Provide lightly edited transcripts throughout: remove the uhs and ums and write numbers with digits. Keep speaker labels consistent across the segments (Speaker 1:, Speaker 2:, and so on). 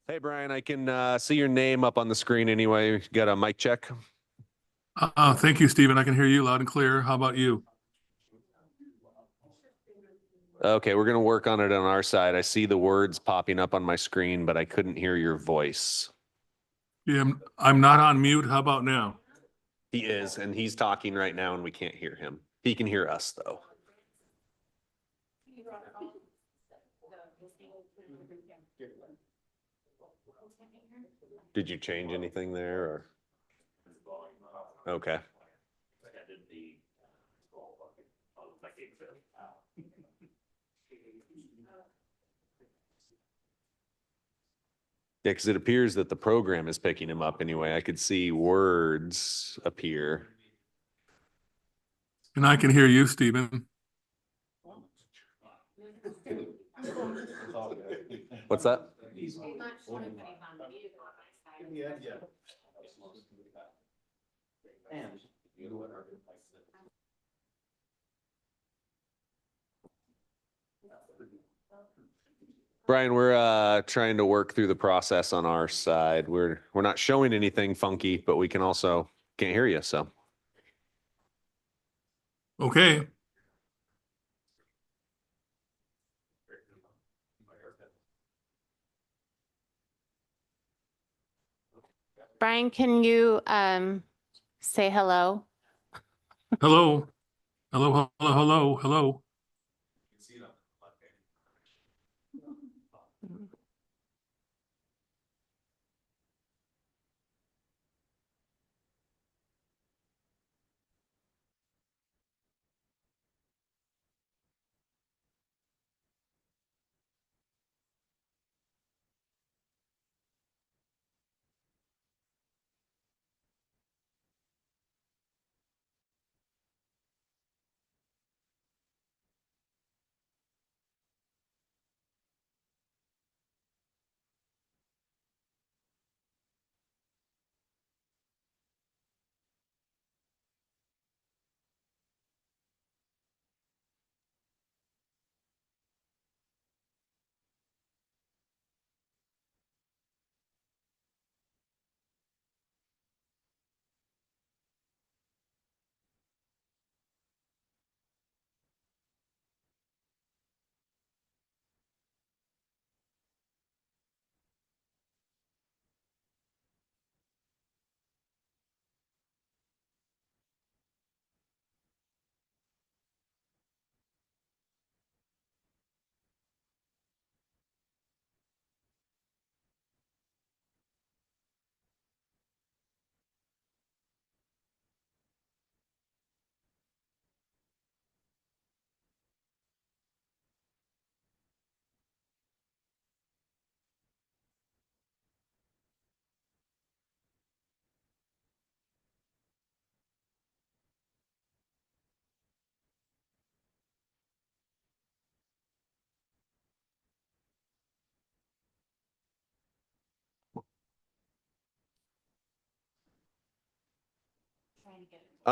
Speaker 1: Hey, Brian, I can see your name up on the screen anyway. You got a mic check?
Speaker 2: Thank you, Stephen. I can hear you loud and clear. How about you?
Speaker 1: Okay, we're going to work on it on our side. I see the words popping up on my screen, but I couldn't hear your voice.
Speaker 2: Yeah, I'm not on mute. How about now?
Speaker 1: He is, and he's talking right now, and we can't hear him. He can hear us, though. Did you change anything there, or? Okay. Yeah, because it appears that the program is picking him up anyway. I could see words appear.
Speaker 2: And I can hear you, Stephen.
Speaker 1: What's that? Brian, we're trying to work through the process on our side. We're not showing anything funky, but we can also can't hear you. So
Speaker 2: Okay.
Speaker 3: Brian, can you say hello?
Speaker 2: Hello. Hello, hello, hello, hello.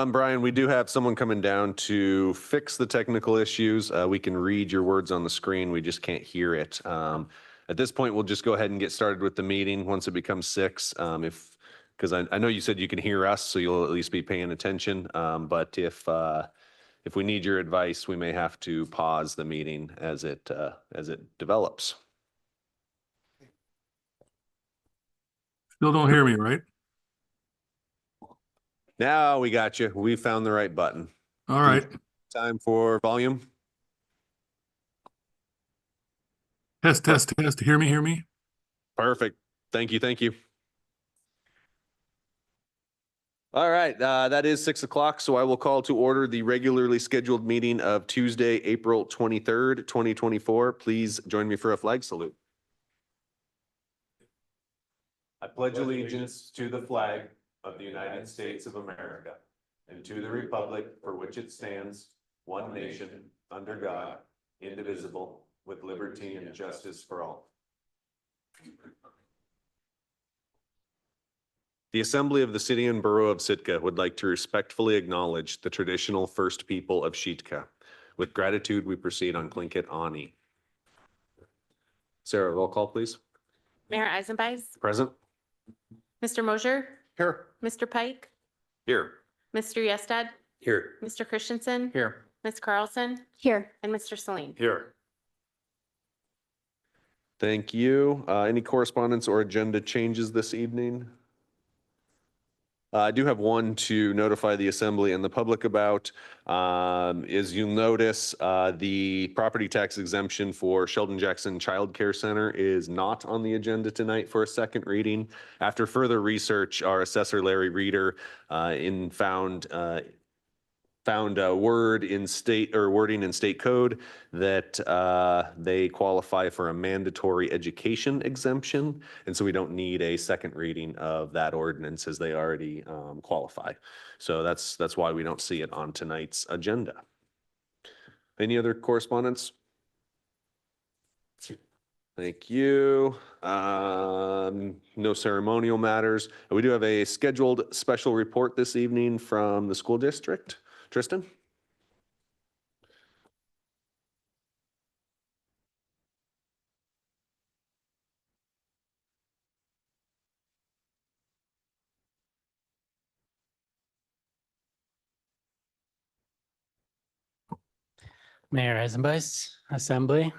Speaker 1: Brian, we do have someone coming down to fix the technical issues. We can read your words on the screen. We just can't hear it. At this point, we'll just go ahead and get started with the meeting once it becomes 6. Because I know you said you can hear us, so you'll at least be paying attention. But if we need your advice, we may have to pause the meeting as it develops.
Speaker 2: Still don't hear me, right?
Speaker 1: Now we got you. We found the right button.
Speaker 2: All right.
Speaker 1: Time for volume.
Speaker 2: Test, test, test. Hear me, hear me.
Speaker 1: Perfect. Thank you. Thank you. All right, that is 6 o'clock, so I will call to order the regularly scheduled meeting of Tuesday, April 23rd, 2024. Please join me for a flag salute. I pledge allegiance to the flag of the United States of America and to the republic for which it stands, one nation, under God, indivisible, with liberty and justice for all. The Assembly of the City and Borough of Sitka would like to respectfully acknowledge the traditional first people of Sitka. With gratitude, we proceed on Tlingit Ani. Sarah, roll call, please.
Speaker 3: Mayor Eisenbeis,
Speaker 1: Present.
Speaker 3: Mr. Mosher,
Speaker 1: Here.
Speaker 3: Mr. Pike,
Speaker 1: Here.
Speaker 3: Mr. Yestad,
Speaker 1: Here.
Speaker 3: Mr. Christensen,
Speaker 1: Here.
Speaker 3: Ms. Carlson,
Speaker 4: Here.
Speaker 3: and Mr. Celine.
Speaker 1: Here. Thank you. Any correspondence or agenda changes this evening? I do have one to notify the assembly and the public about. As you'll notice, the property tax exemption for Sheldon Jackson Child Care Center is not on the agenda tonight for a second reading. After further research, our assessor Larry Reeder found a wording in state code that they qualify for a mandatory education exemption. And so we don't need a second reading of that ordinance as they already qualify. So that's why we don't see it on tonight's agenda. Any other correspondence? Thank you. No ceremonial matters. We do have a scheduled special report this evening from the school district. Tristan?
Speaker 5: Mayor Eisenbeis, Assembly.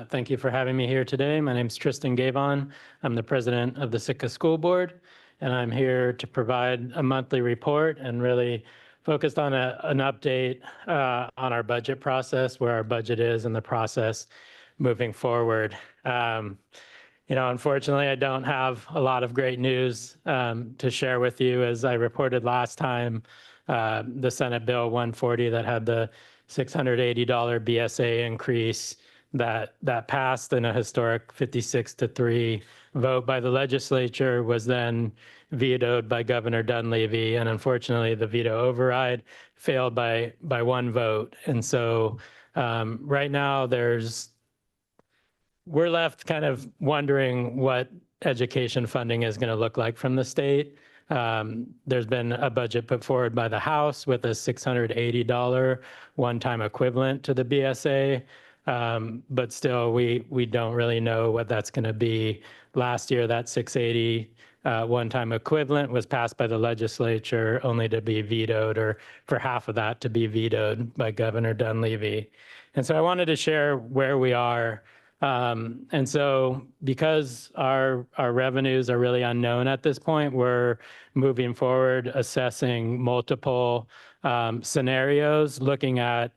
Speaker 5: Thank you for having me here today. My name is Tristan Gavon. I'm the president of the Sitka School Board, and I'm here to provide a monthly report and really focused on an update on our budget process, where our budget is in the process moving forward. Unfortunately, I don't have a lot of great news to share with you. As I reported last time, the Senate Bill 140 that had the $680 BSA increase that passed in a historic 56-3 vote by the legislature was then vetoed by Governor Dunleavy. And unfortunately, the veto override failed by one vote. And so right now we're left kind of wondering what education funding is going to look like from the state. There's been a budget put forward by the House with a $680 one-time equivalent to the BSA. But still, we don't really know what that's going to be. Last year, that $680 one-time equivalent was passed by the legislature only to be vetoed, or for half of that to be vetoed by Governor Dunleavy. And so I wanted to share where we are. And so because our revenues are really unknown at this point, we're moving forward, assessing multiple scenarios, looking at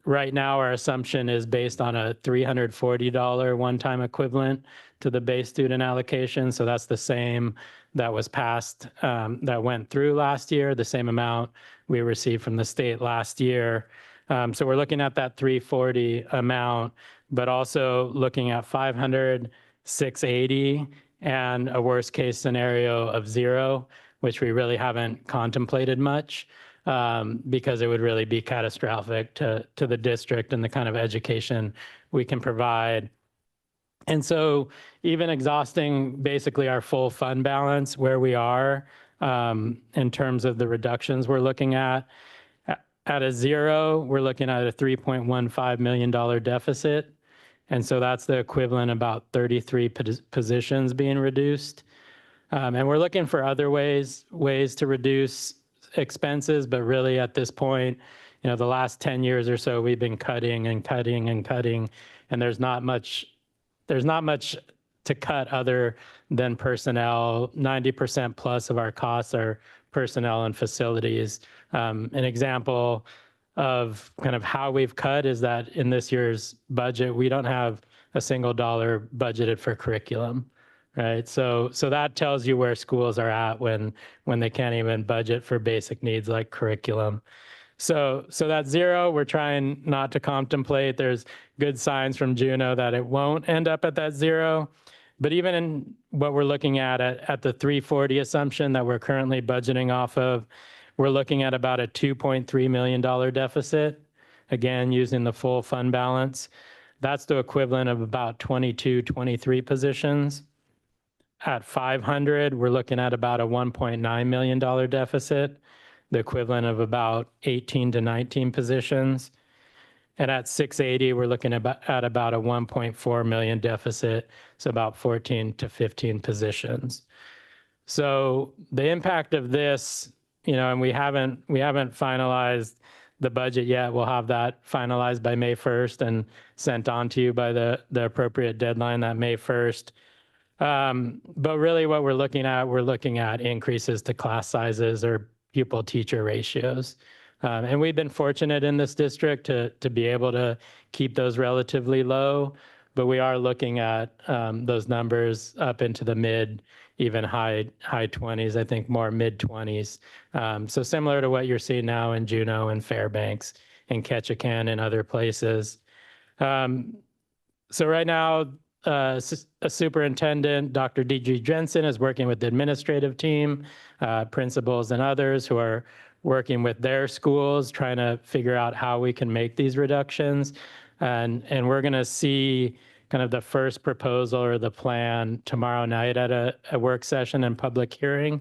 Speaker 5: right now, our assumption is based on a $340 one-time equivalent to the base student allocation. So that's the same that was passed, that went through last year, the same amount we received from the state last year. So we're looking at that 340 amount, but also looking at 500, 680, and a worst case scenario of 0, which we really haven't contemplated much. Because it would really be catastrophic to the district and the kind of education we can provide. And so even exhausting basically our full fund balance where we are in terms of the reductions we're looking at a 0, we're looking at a $3.15 million deficit. And so that's the equivalent about 33 positions being reduced. And we're looking for other ways to reduce expenses, but really at this point, the last 10 years or so, we've been cutting and cutting and cutting, and there's not much to cut other than personnel. 90% plus of our costs are personnel and facilities. An example of kind of how we've cut is that in this year's budget, we don't have a single dollar budgeted for curriculum. Right. So that tells you where schools are at when they can't even budget for basic needs like curriculum. So that 0, we're trying not to contemplate. There's good signs from Juneau that it won't end up at that 0. But even in what we're looking at the 340 assumption that we're currently budgeting off of, we're looking at about a $2.3 million deficit, again, using the full fund balance. That's the equivalent of about 22, 23 positions. At 500, we're looking at about a $1.9 million deficit, the equivalent of about 18 to 19 positions. And at 680, we're looking at about a 1.4 million deficit, so about 14 to 15 positions. So the impact of this, and we haven't finalized the budget yet. We'll have that finalized by May 1st and sent on to you by the appropriate deadline, that May 1st. But really what we're looking at increases to class sizes or pupil teacher ratios. And we've been fortunate in this district to be able to keep those relatively low, but we are looking at those numbers up into the even high 20s, I think more mid 20s. So similar to what you're seeing now in Juneau and Fairbanks and Ketchikan and other places. So right now, a superintendent, Dr. Deidre Jensen, is working with the administrative team, principals and others who are working with their schools, trying to figure out how we can make these reductions. And we're going to see kind of the first proposal or the plan tomorrow night at a work session and public hearing.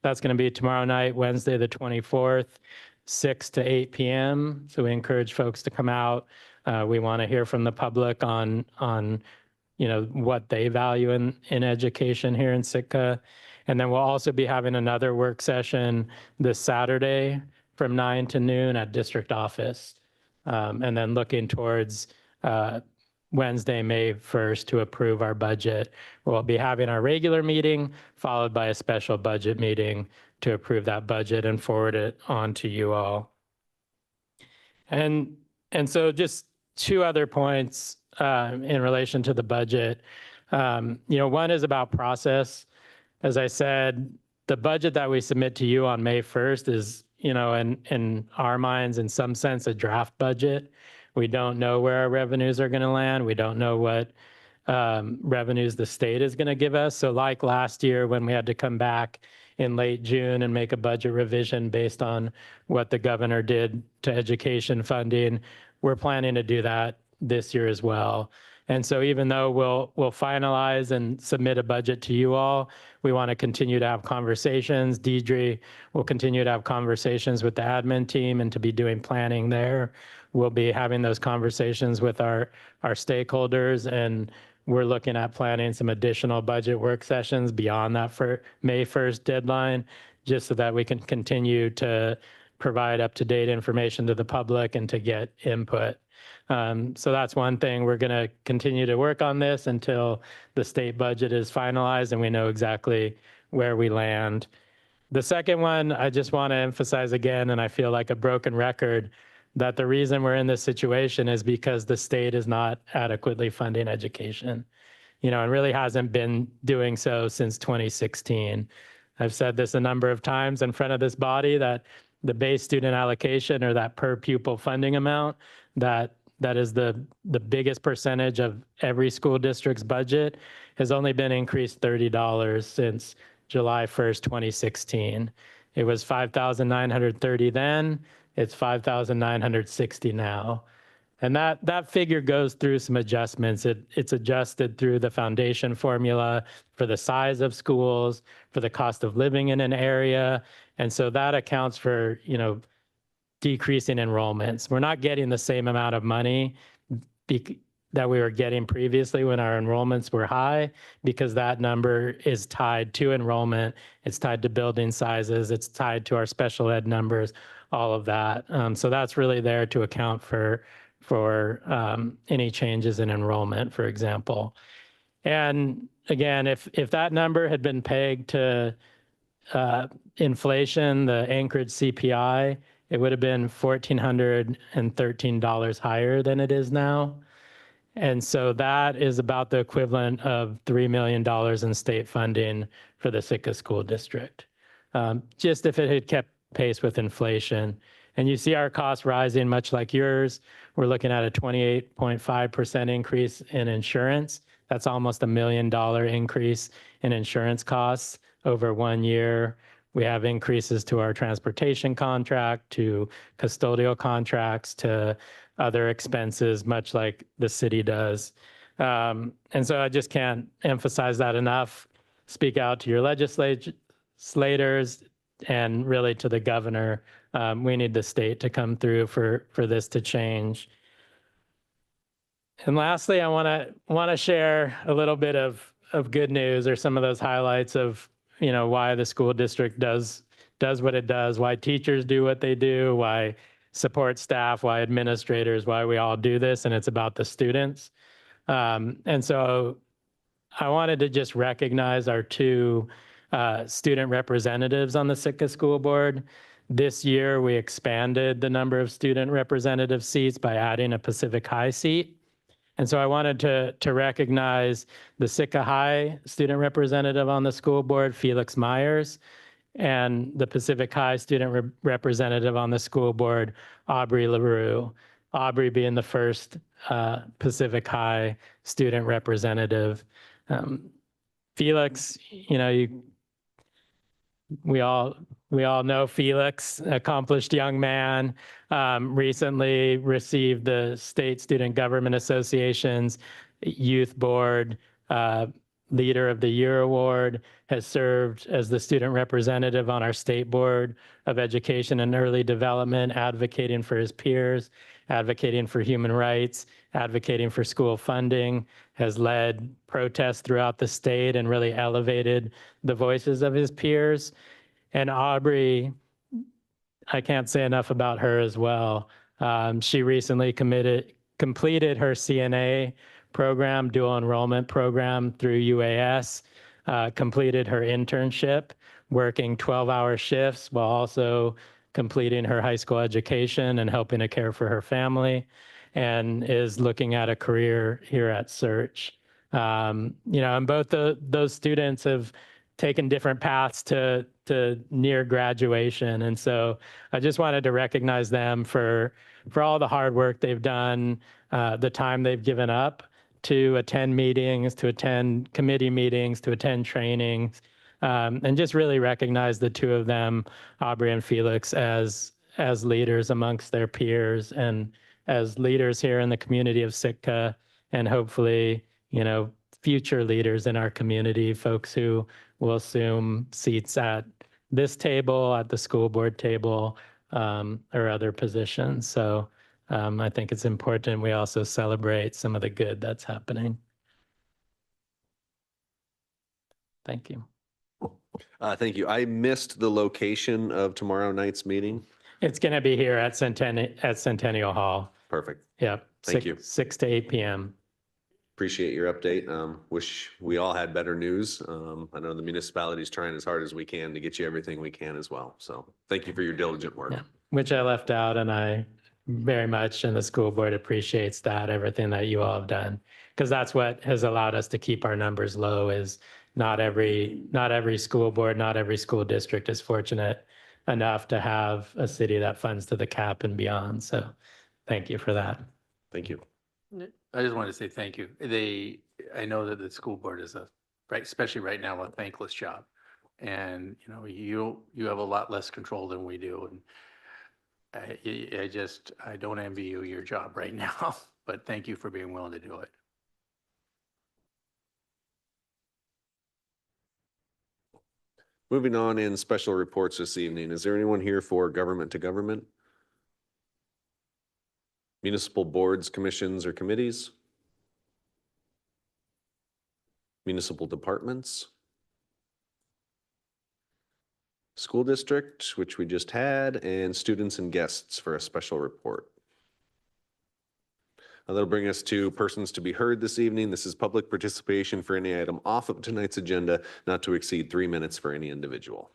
Speaker 5: That's going to be tomorrow night, Wednesday, the 24th, 6 to 8 p.m. So we encourage folks to come out. We want to hear from the public on what they value in education here in Sitka. And then we'll also be having another work session this Saturday from 9 to noon at district office. And then looking towards Wednesday, May 1st to approve our budget. We'll be having our regular meeting followed by a special budget meeting to approve that budget and forward it on to you all. And so just two other points in relation to the budget. One is about process. As I said, the budget that we submit to you on May 1st is, in our minds, in some sense, a draft budget. We don't know where our revenues are going to land. We don't know what revenues the state is going to give us. So like last year when we had to come back in late June and make a budget revision based on what the governor did to education funding, we're planning to do that this year as well. And so even though we'll finalize and submit a budget to you all, we want to continue to have conversations. Deidre will continue to have conversations with the admin team and to be doing planning there. We'll be having those conversations with our stakeholders, and we're looking at planning some additional budget work sessions beyond that for May 1st deadline, just so that we can continue to provide up-to-date information to the public and to get input. So that's one thing. We're going to continue to work on this until the state budget is finalized and we know exactly where we land. The second one, I just want to emphasize again, and I feel like a broken record, that the reason we're in this situation is because the state is not adequately funding education, and really hasn't been doing so since 2016. I've said this a number of times in front of this body that the base student allocation, or that per pupil funding amount, that is the biggest percentage of every school district's budget, has only been increased $30 since July 1st, 2016. It was $5,930 then, it's $5,960 now. And that figure goes through some adjustments. It's adjusted through the foundation formula for the size of schools, for the cost of living in an area. And so that accounts for, decreasing enrollments. We're not getting the same amount of money that we were getting previously when our enrollments were high, because that number is tied to enrollment. It's tied to building sizes. It's tied to our special ed numbers, all of that. So that's really there to account for any changes in enrollment, for example. And again, if that number had been pegged to inflation, the Anchorage CPI, it would have been $1,413 higher than it is now. And so that is about the equivalent of $3 million in state funding for the Sitka School District, just if it had kept pace with inflation. And you see our costs rising much like yours. We're looking at a 28.5% increase in insurance. That's almost $1 million increase in insurance costs over 1 year. We have increases to our transportation contract, to custodial contracts, to other expenses, much like the city does. And so I just can't emphasize that enough. Speak out to your legislators and really to the governor. We need the state to come through for this to change. And lastly, I want to share a little bit of good news, or some of those highlights of, why the school district does what it does, why teachers do what they do, why support staff, why administrators, why we all do this, and it's about the students. And so I wanted to just recognize our two student representatives on the Sitka School Board. This year, we expanded the number of student representative seats by adding a Pacific High seat. And so I wanted to recognize the Sitka High student representative on the school board, Felix Myers, and the Pacific High student representative on the school board, Aubrey LaRue. Aubrey being the first Pacific High student representative. Felix, we all know Felix, accomplished young man, recently received the State Student Government Association's Youth Board Leader of the Year Award, has served as the student representative on our State Board of Education and Early Development, advocating for his peers, advocating for human rights, advocating for school funding, has led protests throughout the state and really elevated the voices of his peers. And Aubrey, I can't say enough about her as well. She recently completed her CNA program, dual enrollment program through UAS, completed her internship, working 12-hour shifts while also completing her high school education and helping to care for her family, and is looking at a career here at Search. And both those students have taken different paths to near graduation. And so I just wanted to recognize them for all the hard work they've done, the time they've given up to attend meetings, to attend committee meetings, to attend trainings, and just really recognize the two of them, Aubrey and Felix, as leaders amongst their peers and as leaders here in the community of Sitka, and hopefully, future leaders in our community, folks who will assume seats at this table, at the school board table, or other positions. So I think it's important we also celebrate some of the good that's happening. Thank you.
Speaker 1: Thank you. I missed the location of tomorrow night's meeting.
Speaker 5: It's going to be here at Centennial Hall.
Speaker 1: Perfect.
Speaker 5: Yep.
Speaker 1: Thank you.
Speaker 5: 6 to 8 p.m.
Speaker 1: Appreciate your update. Wish we all had better news. I know the municipality's trying as hard as we can to get you everything we can as well. So thank you for your diligent work.
Speaker 5: Yeah. Which I left out, and I very much, and the school board appreciates that, everything that you all have done, because that's what has allowed us to keep our numbers low. Is not every school board, not every school district is fortunate enough to have a city that funds to the cap and beyond. So thank you for that.
Speaker 1: Thank you.
Speaker 4: I just wanted to say thank you. I know that the school board is especially right now, a thankless job. And, you have a lot less control than we do. And I don't envy you your job right now, but thank you for being willing to do it.
Speaker 1: Moving on in special reports this evening. Is there anyone here for government to government? Municipal boards, commissions, or committees? Municipal departments? School district, which we just had, and students and guests for a special report. That'll bring us to persons to be heard this evening. This is public participation for any item off of tonight's agenda, not to exceed 3 minutes for any individual.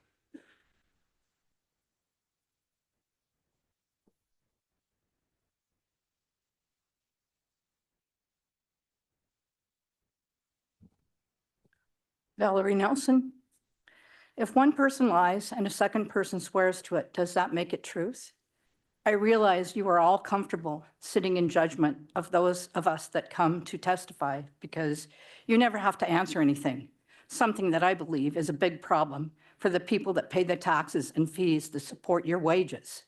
Speaker 6: Valerie Nelson. If one person lies and a second person swears to it, does that make it truth? I realize you are all comfortable sitting in judgment of those of us that come to testify because you never have to answer anything, something that I believe is a big problem for the people that pay the taxes and fees to support your wages.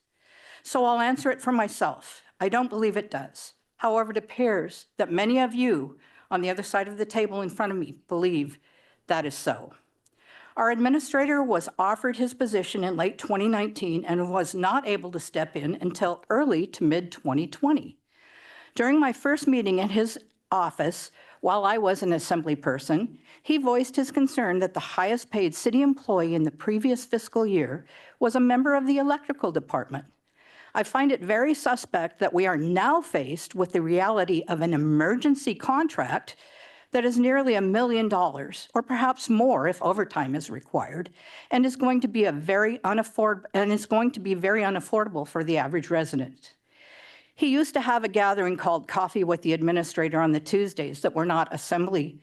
Speaker 6: So I'll answer it for myself. I don't believe it does. However, it appears that many of you on the other side of the table in front of me believe that is so. Our administrator was offered his position in late 2019 and was not able to step in until early to mid 2020. During my first meeting in his office while I was an assembly person, he voiced his concern that the highest paid city employee in the previous fiscal year was a member of the electrical department. I find it very suspect that we are now faced with the reality of an emergency contract that is nearly $1 million, or perhaps more if overtime is required, and is going to be very unaffordable for the average resident. He used to have a gathering called Coffee with the Administrator on the Tuesdays that were not assembly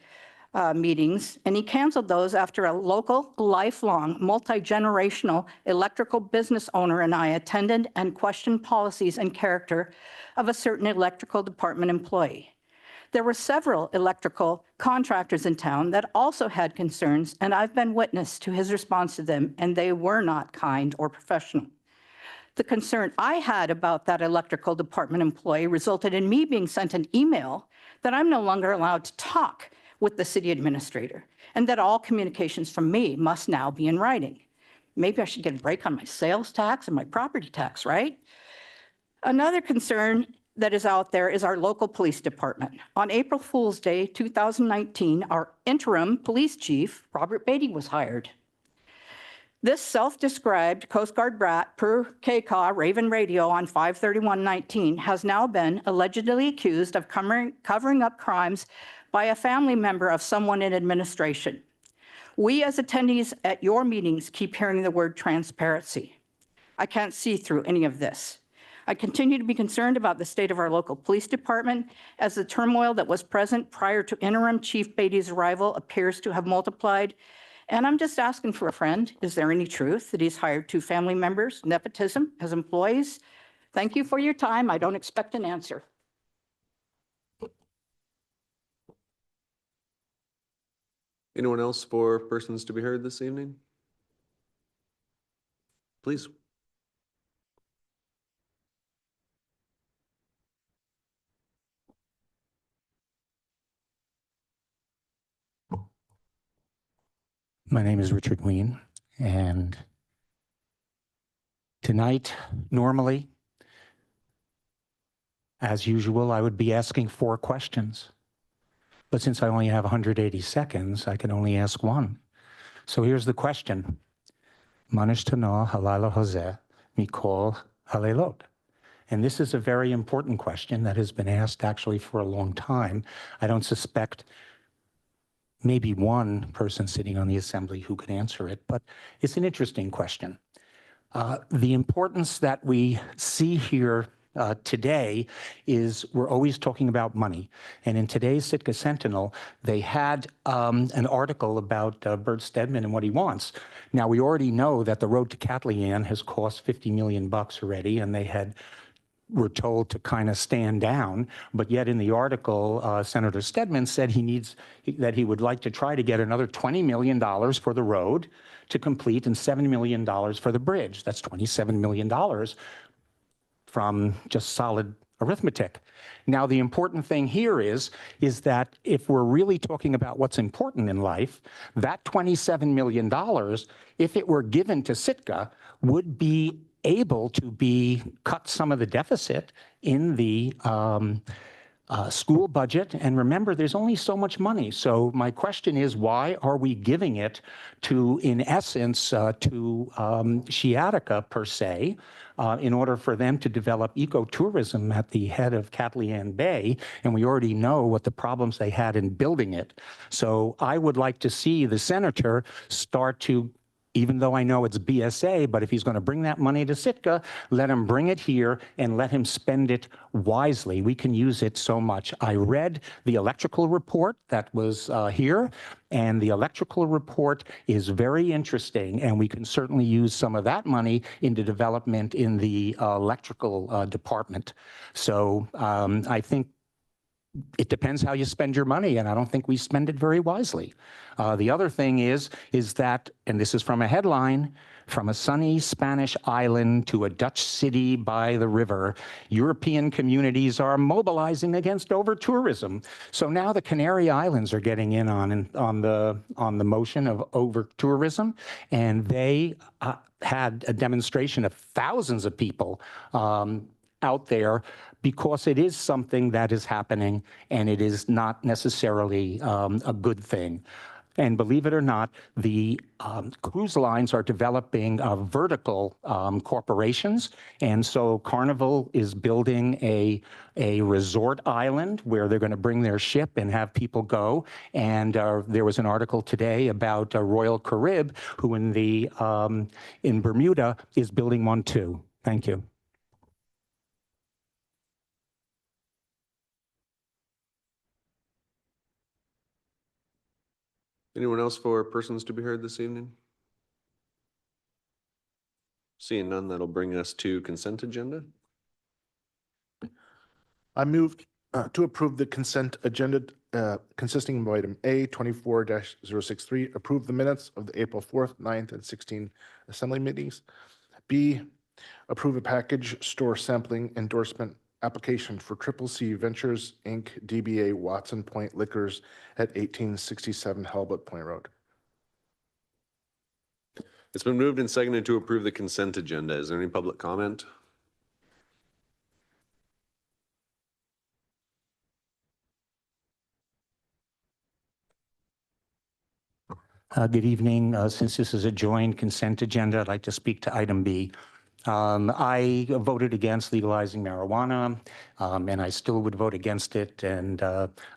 Speaker 6: meetings, and he canceled those after a local, lifelong, multi-generational electrical business owner and I attended and questioned policies and character of a certain electrical department employee. There were several electrical contractors in town that also had concerns, and I've been witness to his response to them, and they were not kind or professional. The concern I had about that electrical department employee resulted in me being sent an email that I'm no longer allowed to talk with the city administrator, and that all communications from me must now be in writing. Maybe I should get a break on my sales tax and my property tax, right? Another concern that is out there is our local police department. On April Fool's Day, 2019, our interim police chief, Robert Beatty, was hired. This self-described Coast Guard brat per KCAW Raven Radio on 5/31/19 has now been allegedly accused of covering up crimes by a family member of someone in administration. We as attendees at your meetings keep hearing the word transparency. I can't see through any of this. I continue to be concerned about the state of our local police department as the turmoil that was present prior to interim Chief Beatty's arrival appears to have multiplied. And I'm just asking for a friend. Is there any truth that he's hired 2 family members, nepotism, as employees? Thank you for your time. I don't expect an answer.
Speaker 1: Anyone else for persons to be heard this evening? Please.
Speaker 7: My name is Richard Ween, and tonight, normally, as usual, I would be asking 4 questions. But since I only have 180 seconds, I can only ask 1. So here's the question. Manish Tana Halala Hazeh Mikol Halelot. And this is a very important question that has been asked actually for a long time. I don't suspect maybe one person sitting on the assembly who could answer it, but it's an interesting question. The importance that we see here today is we're always talking about money. And in today's Sitka Sentinel, they had an article about Bert Stedman and what he wants. Now, we already know that the road to Katlian has cost $50 million already, and they were told to kind of stand down, but yet in the article, Senator Stedman said that he would like to try to get another $20 million for the road to complete and $7 million for the bridge. That's $27 million from just solid arithmetic. Now, the important thing here is that if we're really talking about what's important in life, that $27 million, if it were given to Sitka, would be able to cut some of the deficit in the school budget. And remember, there's only so much money. So my question is, why are we giving it to, in essence, to Sciatica per se, in order for them to develop ecotourism at the head of Katlian Bay? And we already know what the problems they had in building it. So I would like to see the senator start to, even though I know it's BSA, but if he's going to bring that money to Sitka, let him bring it here and let him spend it wisely. We can use it so much. I read the electrical report that was here, and the electrical report is very interesting, and we can certainly use some of that money into development in the electrical department. So I think it depends how you spend your money, and I don't think we spend it very wisely. The other thing is that, and this is from a headline, from a sunny Spanish island to a Dutch city by the river, European communities are mobilizing against over-tourism. So now the Canary Islands are getting in on the motion of over-tourism, and they had a demonstration of thousands of people out there because it is something that is happening and it is not necessarily a good thing. And believe it or not, the cruise lines are developing vertical corporations. And so Carnival is building a resort island where they're going to bring their ship and have people go. And there was an article today about Royal Carib, who in Bermuda is building one too. Thank you.
Speaker 1: Anyone else for persons to be heard this evening? Seeing none, that'll bring us to consent agenda.
Speaker 8: I move to approve the consent agenda consisting of item A 24-063, approve the minutes of the April 4th, 9th, and 16th assembly meetings. B, approve a package store sampling endorsement application for Triple C Ventures, Inc., DBA Watson Point Liquors at 1867 Halbut Point Road.
Speaker 1: It's been moved and seconded to approve the consent agenda. Is there any public comment?
Speaker 7: Good evening. Since this is a joint consent agenda, I'd like to speak to item B. I voted against legalizing marijuana, and I still would vote against it, and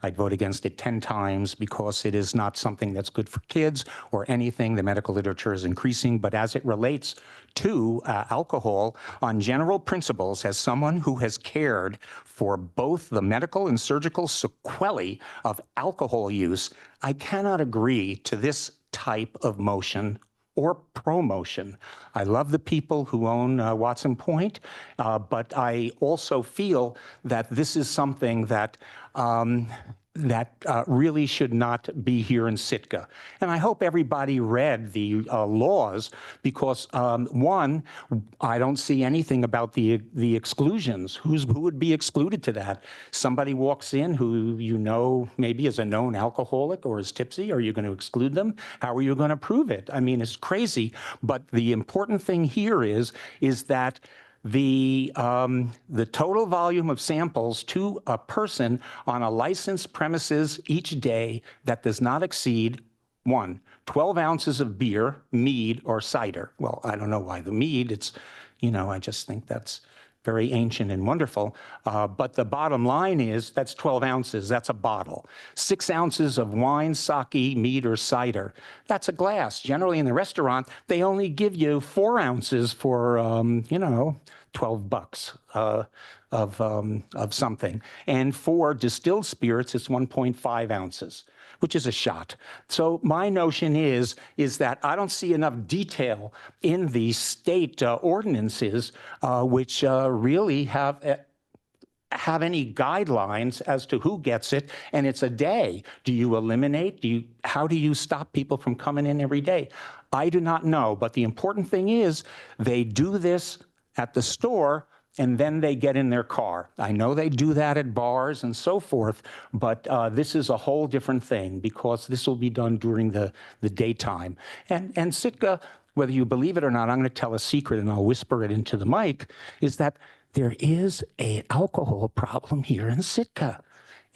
Speaker 7: I'd vote against it 10 times because it is not something that's good for kids or anything. The medical literature is increasing, but as it relates to alcohol, on general principles, as someone who has cared for both the medical and surgical sequelae of alcohol use, I cannot agree to this type of motion or promotion. I love the people who own Watson Point, but I also feel that this is something that really should not be here in Sitka. And I hope everybody read the laws because, one, I don't see anything about the exclusions. Who would be excluded to that? Somebody walks in who you know maybe is a known alcoholic or is tipsy. Are you going to exclude them? How are you going to prove it? I mean, it's crazy. But the important thing here is that the total volume of samples to a person on a licensed premises each day that does not exceed 12 ounces of beer, mead, or cider. Well, I don't know why the mead, it's, I just think that's very ancient and wonderful. But the bottom line is that's 12 ounces, that's a bottle. 6 ounces of wine, sake, mead, or cider, that's a glass. Generally in the restaurant, they only give you 4 ounces for, $12 of something. And for distilled spirits, it's 1.5 ounces, which is a shot. So my notion is that I don't see enough detail in the state ordinances which really have any guidelines as to who gets it, and it's a day. Do you eliminate? How do you stop people from coming in every day? I do not know, but the important thing is they do this at the store and then they get in their car. I know they do that at bars and so forth, but this is a whole different thing because this will be done during the daytime. And Sitka, whether you believe it or not, I'm going to tell a secret and I'll whisper it into the mic, is that there is an alcohol problem here in Sitka.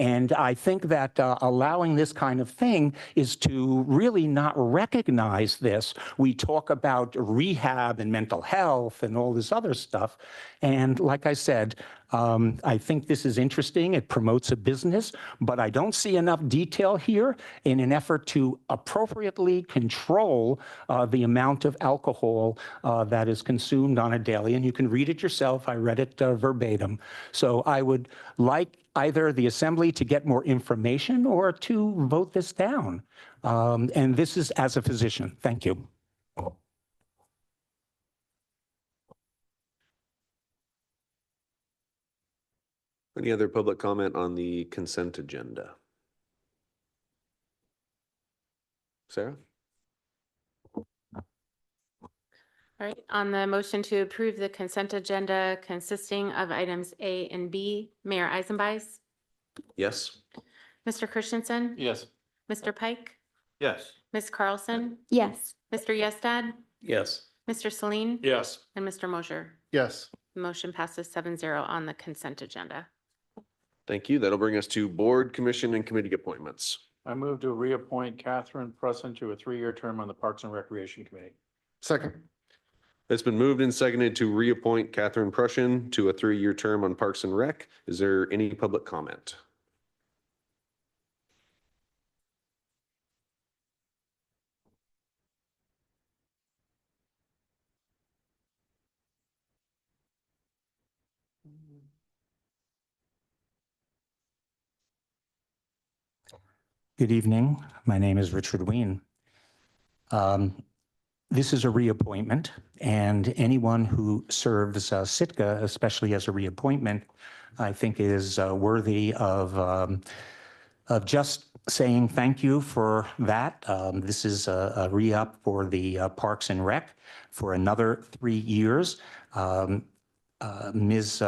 Speaker 7: And I think that allowing this kind of thing is to really not recognize this. We talk about rehab and mental health and all this other stuff. And like I said, I think this is interesting. It promotes a business, but I don't see enough detail here in an effort to appropriately control the amount of alcohol that is consumed on a daily. And you can read it yourself. I read it verbatim. So I would like either the assembly to get more information or to vote this down. And this is as a physician. Thank you.
Speaker 1: Any other public comment on the consent agenda? Sarah?
Speaker 3: All right, on the motion to approve the consent agenda consisting of items A and B, Mayor Eisenbeis,
Speaker 1: Yes.
Speaker 3: Mr. Christensen,
Speaker 4: Yes.
Speaker 3: Mr. Pike,
Speaker 4: Yes.
Speaker 3: Ms. Carlson,
Speaker 9: Yes.
Speaker 3: Mr. Yestad,
Speaker 4: Yes.
Speaker 3: Mr. Celine,
Speaker 2: Yes.
Speaker 3: and Mr. Mosher.
Speaker 8: Yes.
Speaker 3: Motion passes 7-0 on the consent agenda.
Speaker 1: Thank you. That'll bring us to board, commission, and committee appointments.
Speaker 9: I move to reappoint Catherine Prusson to a 3-year term on the Parks and Recreation Committee.
Speaker 8: Second.
Speaker 1: It's been moved and seconded to reappoint Catherine Prussian to a 3-year term on Parks and Rec. Is there any public comment?
Speaker 7: Good evening. My name is Richard Ween. This is a reappointment, and anyone who serves Sitka, especially as a reappointment, I think is worthy of just saying thank you for that. This is a re-up for the Parks and Rec for another 3 years. Ms.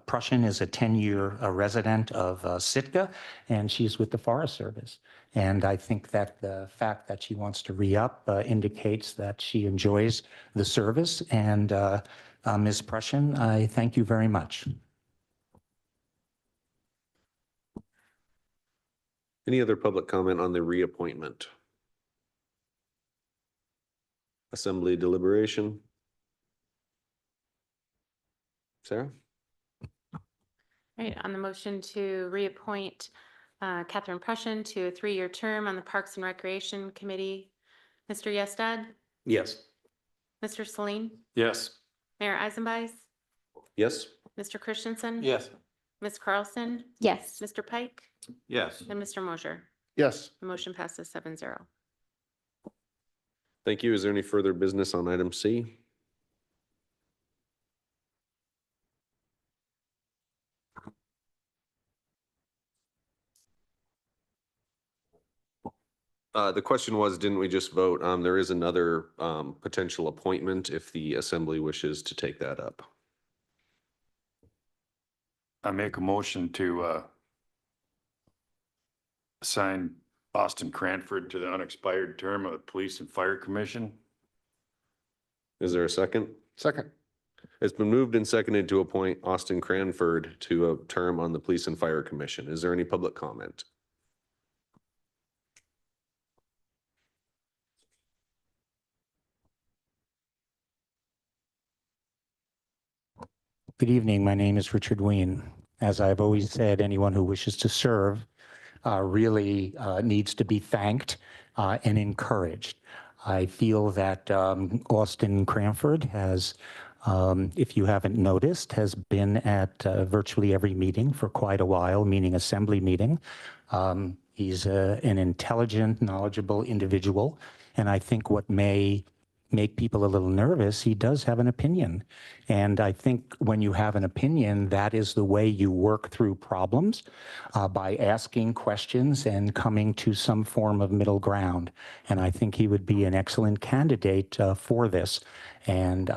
Speaker 7: Prussian is a 10-year resident of Sitka, and she's with the Forest Service. And I think that the fact that she wants to re-up indicates that she enjoys the service. And Ms. Prussian, I thank you very much.
Speaker 1: Any other public comment on the reappointment? Assembly deliberation? Sarah?
Speaker 3: Right, on the motion to reappoint Catherine Prussian to a 3-year term on the Parks and Recreation Committee, Mr. Yestad,
Speaker 9: Yes.
Speaker 3: Mr. Celine,
Speaker 9: Yes.
Speaker 3: Mayor Eisenbeis,
Speaker 1: Yes?
Speaker 3: Mr. Christensen.
Speaker 9: Yes.
Speaker 3: Ms. Carlson,
Speaker 10: Yes.
Speaker 3: Mr. Pike,
Speaker 9: Yes.
Speaker 3: and Mr. Mosher.
Speaker 8: Yes.
Speaker 3: The motion passes 7-0.
Speaker 1: Thank you. Is there any further business on item C? The question was, didn't we just vote? There is another potential appointment if the assembly wishes to take that up.
Speaker 11: I make a motion to assign Austin Cranford to the unexpired term of the Police and Fire Commission.
Speaker 1: Is there a second?
Speaker 8: Second.
Speaker 1: It's been moved and seconded to appoint Austin Cranford to a term on the Police and Fire Commission. Is there any public comment?
Speaker 7: Good evening. My name is Richard Ween. As I've always said, anyone who wishes to serve really needs to be thanked and encouraged. I feel that Austin Cranford has, if you haven't noticed, has been at virtually every meeting for quite a while, meaning assembly meeting. He's an intelligent, knowledgeable individual, and I think what may make people a little nervous, he does have an opinion. And I think when you have an opinion, that is the way you work through problems, by asking questions and coming to some form of middle ground. And I think he would be an excellent candidate for this. And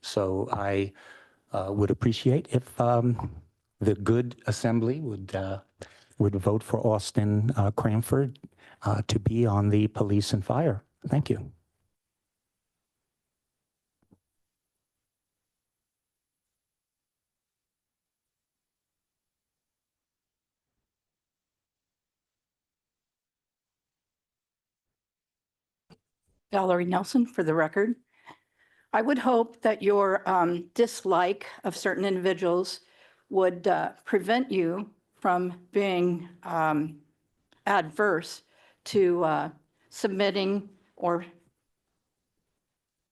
Speaker 7: so I would appreciate if the good assembly would vote for Austin Cranford to be on the Police and Fire. Thank you.
Speaker 6: Valerie Nelson, for the record. I would hope that your dislike of certain individuals would prevent you from being adverse to submitting or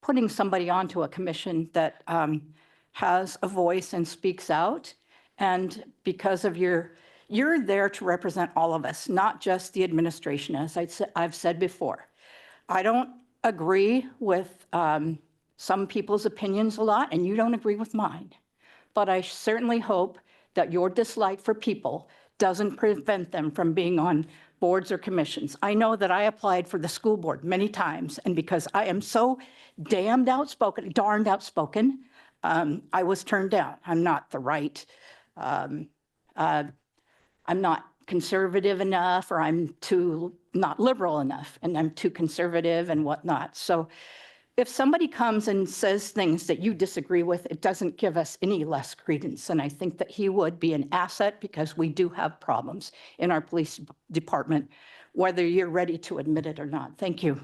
Speaker 6: putting somebody onto a commission that has a voice and speaks out. And because of you're there to represent all of us, not just the administration, as I've said before. I don't agree with some people's opinions a lot, and you don't agree with mine. But I certainly hope that your dislike for people doesn't prevent them from being on boards or commissions. I know that I applied for the school board many times, and because I am so darned outspoken, I was turned down. I'm not the right, I'm not conservative enough, or I'm too not liberal enough, and I'm too conservative and whatnot. So if somebody comes and says things that you disagree with, it doesn't give us any less credence. And I think that he would be an asset because we do have problems in our police department, whether you're ready to admit it or not. Thank you.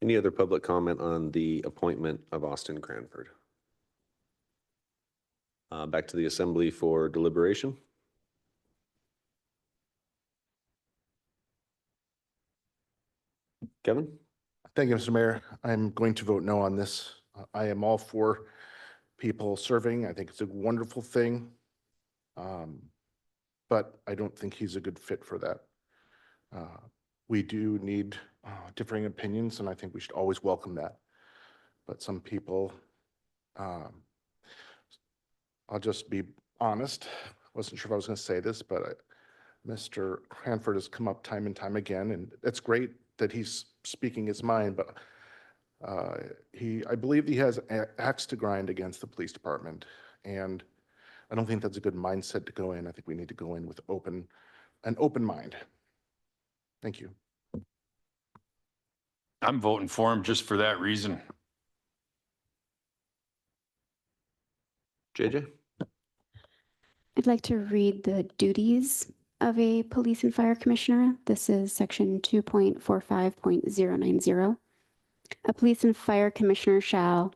Speaker 1: Any other public comment on the appointment of Austin Cranford? Back to the assembly for deliberation. Kevin?
Speaker 8: Thank you, Mr. Mayor. I'm going to vote no on this. I am all for people serving. I think it's a wonderful thing. But I don't think he's a good fit for that. We do need differing opinions, and I think we should always welcome that. But some people, I'll just be honest. Wasn't sure if I was going to say this, but Mr. Cranford has come up time and time again, and it's great that he's speaking his mind, but I believe he has an axe to grind against the police department, and I don't think that's a good mindset to go in. I think we need to go in with an open mind. Thank you.
Speaker 11: I'm voting for him just for that reason.
Speaker 1: JJ?
Speaker 10: I'd like to read the duties of a police and fire commissioner. This is section 2.45.090. A police and fire commissioner shall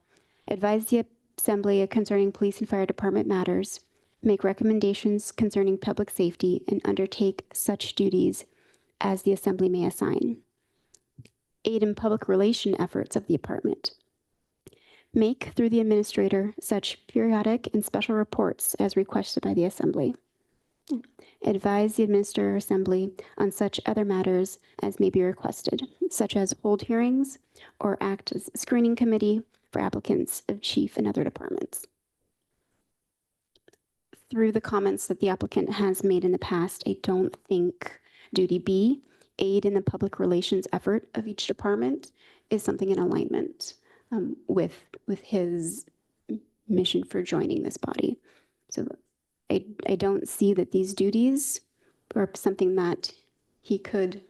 Speaker 10: advise the assembly concerning police and fire department matters, make recommendations concerning public safety, and undertake such duties as the assembly may assign. Aid in public relation efforts of the department. Make, through the administrator, such periodic and special reports as requested by the assembly. Advise the administrator assembly on such other matters as may be requested, such as hold hearings or act as screening committee for applicants of chief and other departments. Through the comments that the applicant has made in the past, I don't think duty B, aid in the public relations effort of each department, is something in alignment with his mission for joining this body. So I don't see that these duties are something that he could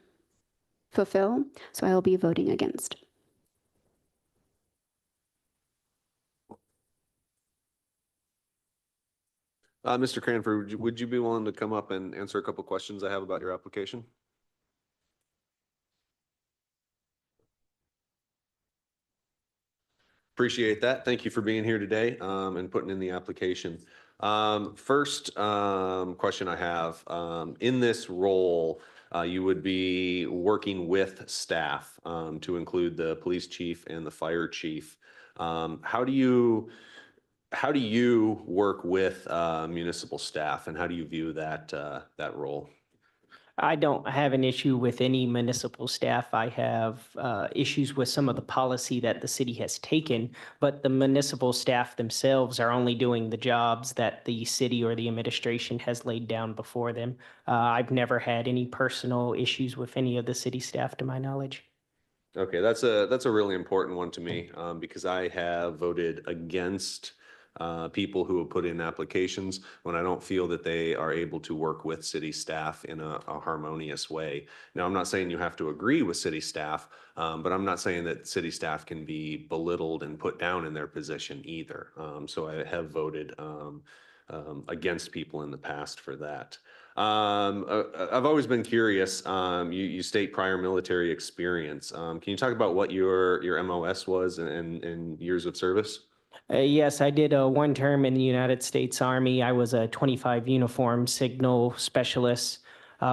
Speaker 10: fulfill, so I will be voting against.
Speaker 1: Mr. Cranford, would you be willing to come up and answer a couple questions I have about your application? Appreciate that. Thank you for being here today and putting in the application. First question I have, in this role, you would be working with staff to include the police chief and the fire chief. How do you work with municipal staff, and how do you view that role?
Speaker 12: I don't have an issue with any municipal staff. I have issues with some of the policy that the city has taken, but the municipal staff themselves are only doing the jobs that the city or the administration has laid down before them. I've never had any personal issues with any of the city staff to my knowledge.
Speaker 1: Okay, that's a really important one to me because I have voted against people who have put in applications when I don't feel that they are able to work with city staff in a harmonious way. Now, I'm not saying you have to agree with city staff, but I'm not saying that city staff can be belittled and put down in their position either. So I have voted against people in the past for that. I've always been curious. You state prior military experience. Can you talk about what your MOS was and years of service?
Speaker 12: Yes, I did one term in the United States Army. I was a 25 uniform signal specialist.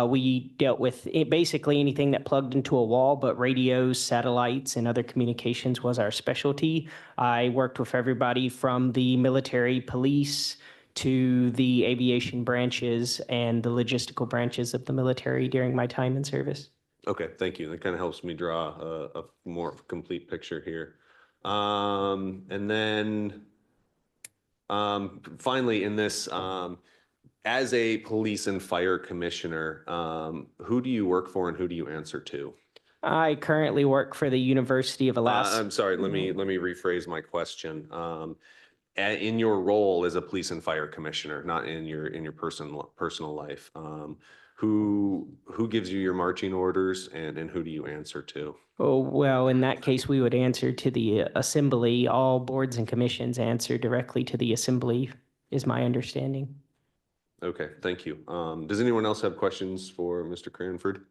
Speaker 12: We dealt with basically anything that plugged into a wall, but radios, satellites, and other communications was our specialty. I worked with everybody from the military, police, to the aviation branches and the logistical branches of the military during my time in service.
Speaker 1: Okay, thank you. That kind of helps me draw a more complete picture here. And then finally in this, as a police and fire commissioner, who do you work for and who do you answer to?
Speaker 12: I currently work for the University of Alaska.
Speaker 1: I'm sorry, let me rephrase my question. In your role as a police and fire commissioner, not in your personal life, who gives you your marching orders and who do you answer to?
Speaker 12: Oh, well, in that case, we would answer to the assembly. All boards and commissions answer directly to the assembly, is my understanding.
Speaker 1: Okay, thank you. Does anyone else have questions for Mr. Cranford?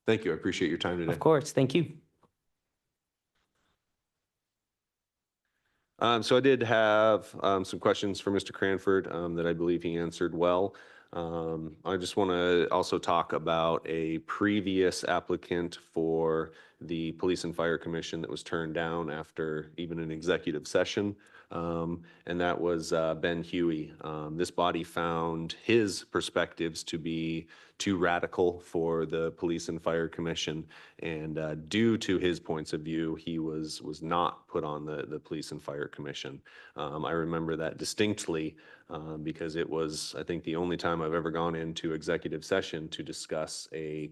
Speaker 1: Thank you. I appreciate your time today.
Speaker 12: Of course, thank you.
Speaker 1: So I did have some questions for Mr. Cranford that I believe he answered well. I just want to also talk about a previous applicant for the Police and Fire Commission that was turned down after even an executive session. And that was Ben Huey. This body found his perspectives to be too radical for the Police and Fire Commission. And due to his points of view, he was not put on the Police and Fire Commission. I remember that distinctly because it was, I think, the only time I've ever gone into executive session to discuss a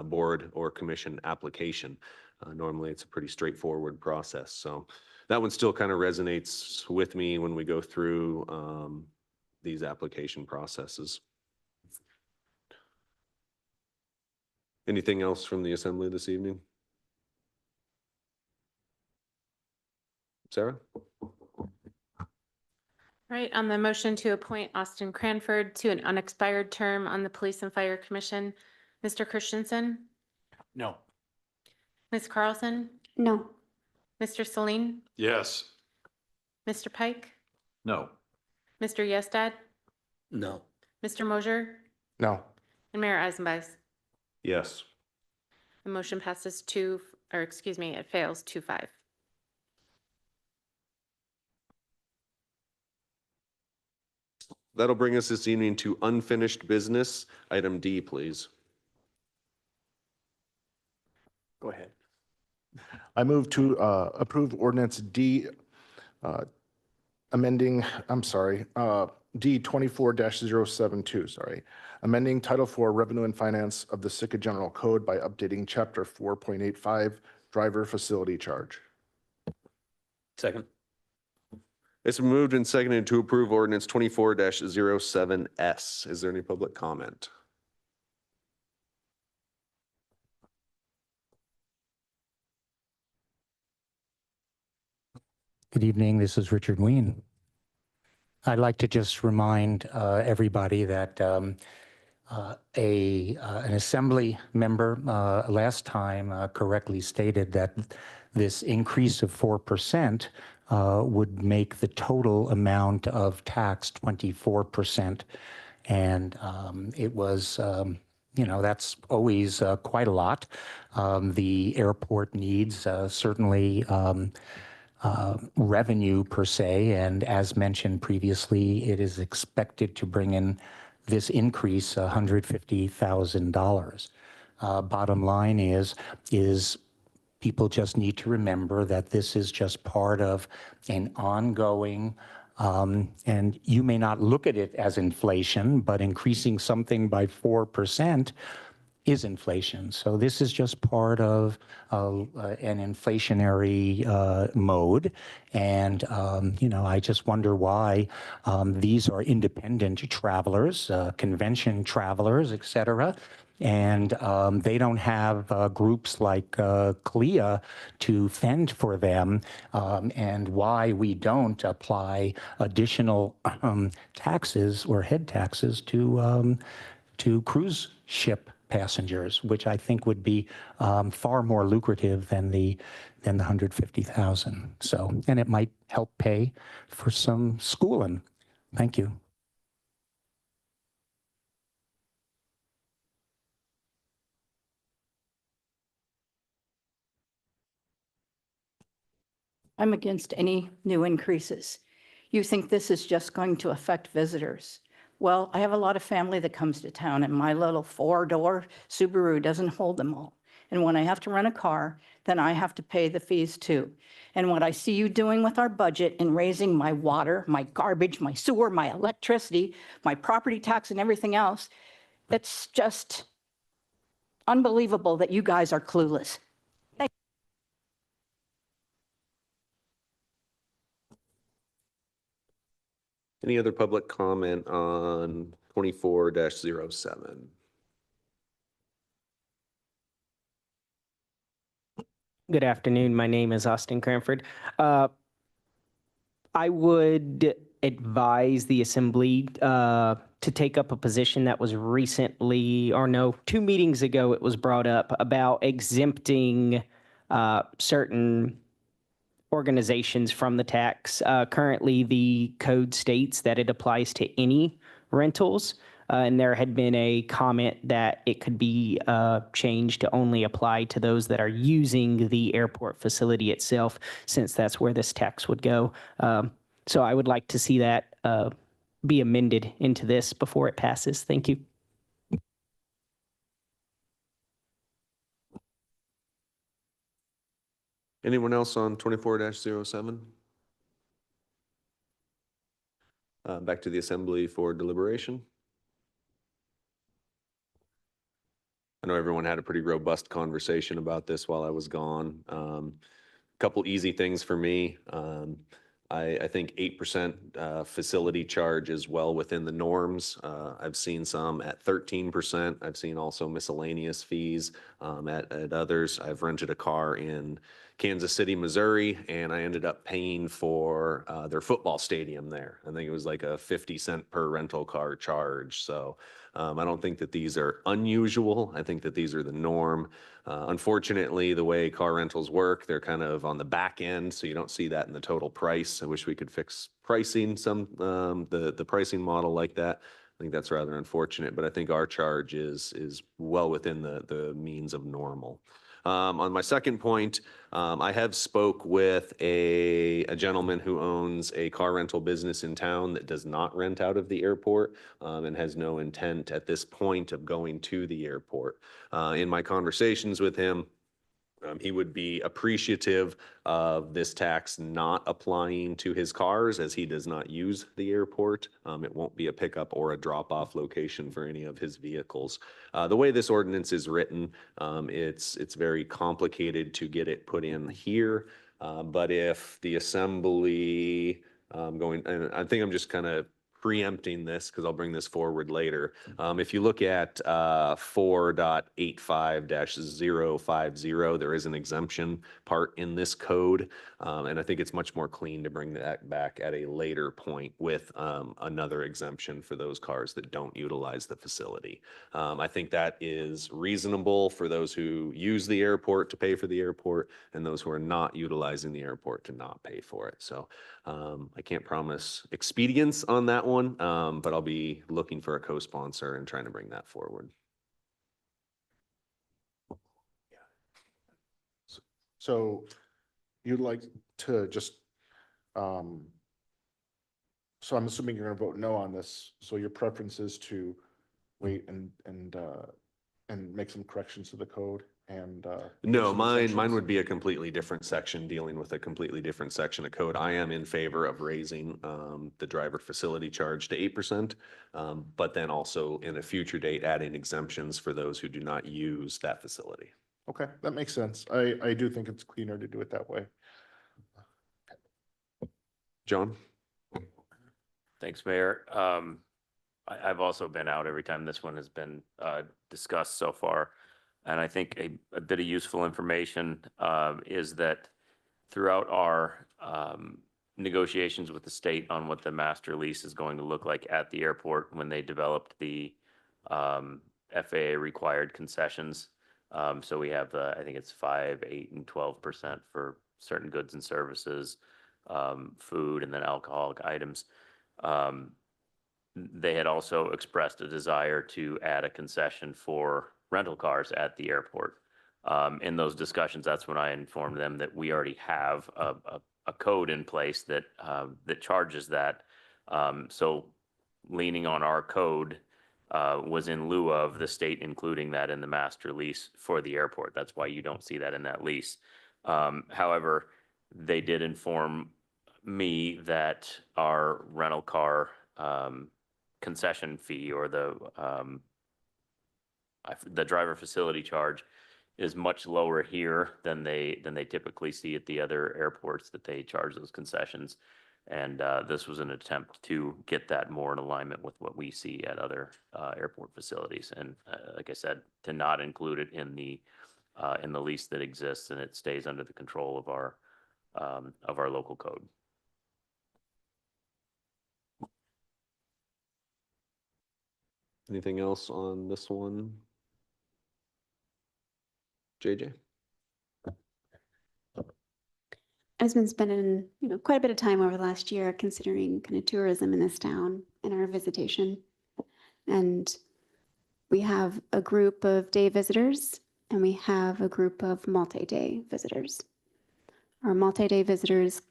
Speaker 1: board or commission application. Normally, it's a pretty straightforward process. So that one still kind of resonates with me when we go through these application processes. Anything else from the assembly this evening? Sarah?
Speaker 3: Right, on the motion to appoint Austin Cranford to an unexpired term on the Police and Fire Commission, Mr. Christensen,
Speaker 9: No.
Speaker 3: Ms. Carlson,
Speaker 10: No.
Speaker 3: Mr. Celine,
Speaker 11: Yes.
Speaker 3: Mr. Pike,
Speaker 9: No.
Speaker 3: Mr. Yestad,
Speaker 4: No.
Speaker 3: Mr. Mosier,
Speaker 8: No.
Speaker 3: and Mayor Eisenbach.
Speaker 1: Yes.
Speaker 3: The motion passes it fails 2-5.
Speaker 1: That'll bring us this evening to unfinished business. Item D, please.
Speaker 9: Go ahead.
Speaker 8: I move to approve ordinance D, amending, D 24-072, amending Title IV Revenue and Finance of the Sitka General Code by updating Chapter 4.85 Driver Facility Charge.
Speaker 4: Second.
Speaker 1: It's been moved and seconded to approve ordinance 24-07S. Is there any public comment?
Speaker 7: Good evening, this is Richard Ween. I'd like to just remind everybody that an assembly member last time correctly stated that this increase of 4% would make the total amount of tax 24%. And it was, that's always quite a lot. The airport needs certainly revenue per se, and as mentioned previously, it is expected to bring in this increase $150,000. Bottom line is people just need to remember that this is just part of an ongoing, and you may not look at it as inflation, but increasing something by 4% is inflation. So this is just part of an inflationary mode. And, I just wonder why these are independent travelers, convention travelers, et cetera. And they don't have groups like CLIA to fend for them, and why we don't apply additional taxes or head taxes to cruise ship passengers, which I think would be far more lucrative than the 150,000. So, and it might help pay for some schooling. Thank you.
Speaker 6: I'm against any new increases. You think this is just going to affect visitors? Well, I have a lot of family that comes to town, and my little 4-door Subaru doesn't hold them all. And when I have to rent a car, then I have to pay the fees too. And what I see you doing with our budget and raising my water, my garbage, my sewer, my electricity, my property tax and everything else, it's just unbelievable that you guys are clueless.
Speaker 1: Any other public comment on 24-07.
Speaker 12: Good afternoon. My name is Austin Cranford. I would advise the assembly to take up a position that was recently, or no, 2 meetings ago, it was brought up about exempting certain organizations from the tax. Currently, the code states that it applies to any rentals. And there had been a comment that it could be changed to only apply to those that are using the airport facility itself, since that's where this tax would go. So I would like to see that be amended into this before it passes. Thank you.
Speaker 1: Anyone else on 24-07? Back to the assembly for deliberation. I know everyone had a pretty robust conversation about this while I was gone. Couple easy things for me. I think 8% facility charge is well within the norms. I've seen some at 13%. I've seen also miscellaneous fees at others. I've rented a car in Kansas City, Missouri, and I ended up paying for their football stadium there. I think it was like a 50-cent per rental car charge. So I don't think that these are unusual. I think that these are the norm. Unfortunately, the way car rentals work, they're kind of on the back end, so you don't see that in the total price. I wish we could fix pricing the pricing model like that. I think that's rather unfortunate, but I think our charge is well within the means of normal. On my second point, I have spoke with a gentleman who owns a car rental business in town that does not rent out of the airport and has no intent at this point of going to the airport. In my conversations with him, he would be appreciative of this tax not applying to his cars, as he does not use the airport. It won't be a pickup or a drop-off location for any of his vehicles. The way this ordinance is written, it's very complicated to get it put in here. But if the assembly and I think I'm just kind of preempting this because I'll bring this forward later. If you look at 4.85-050, there is an exemption part in this code. And I think it's much more clean to bring that back at a later point with another exemption for those cars that don't utilize the facility. I think that is reasonable for those who use the airport to pay for the airport, and those who are not utilizing the airport to not pay for it. So I can't promise expedience on that one, but I'll be looking for a co-sponsor and trying to bring that forward.
Speaker 8: So you'd like to just, so I'm assuming you're going to vote no on this. So your preference is to wait and make some corrections to the code and
Speaker 1: No,
Speaker 8: some
Speaker 1: mine
Speaker 8: exceptions?
Speaker 1: would be a completely different section dealing with a completely different section of code. I am in favor of raising the driver facility charge to 8%, but then also in a future date adding exemptions for those who do not use that facility.
Speaker 8: Okay, that makes sense. I do think it's cleaner to do it that way.
Speaker 1: John?
Speaker 11: Thanks, Mayor. I've also been out every time this one has been discussed so far. And I think a bit of useful information is that throughout our negotiations with the state on what the master lease is going to look like at the airport when they developed the FAA required concessions. So we have, I think it's 5, 8, and 12% for certain goods and services, food, and then alcoholic items. They had also expressed a desire to add a concession for rental cars at the airport. In those discussions, that's when I informed them that we already have a code in place that that charges that. So leaning on our code was in lieu of the state including that in the master lease for the airport. That's why you don't see that in that lease. However, they did inform me that our rental car concession fee, or the driver facility charge, is much lower here than they typically see at the other airports that they charge those concessions. And this was an attempt to get that more in alignment with what we see at other airport facilities. And like I said, to not include it in the lease that exists, and it stays under the control of our local code.
Speaker 1: Anything else on this one? JJ?
Speaker 10: I've been spending, quite a bit of time over the last year considering kind of tourism in this town and our visitation. And we have a group of day visitors and we have a group of multi-day visitors. Our multi-day visitors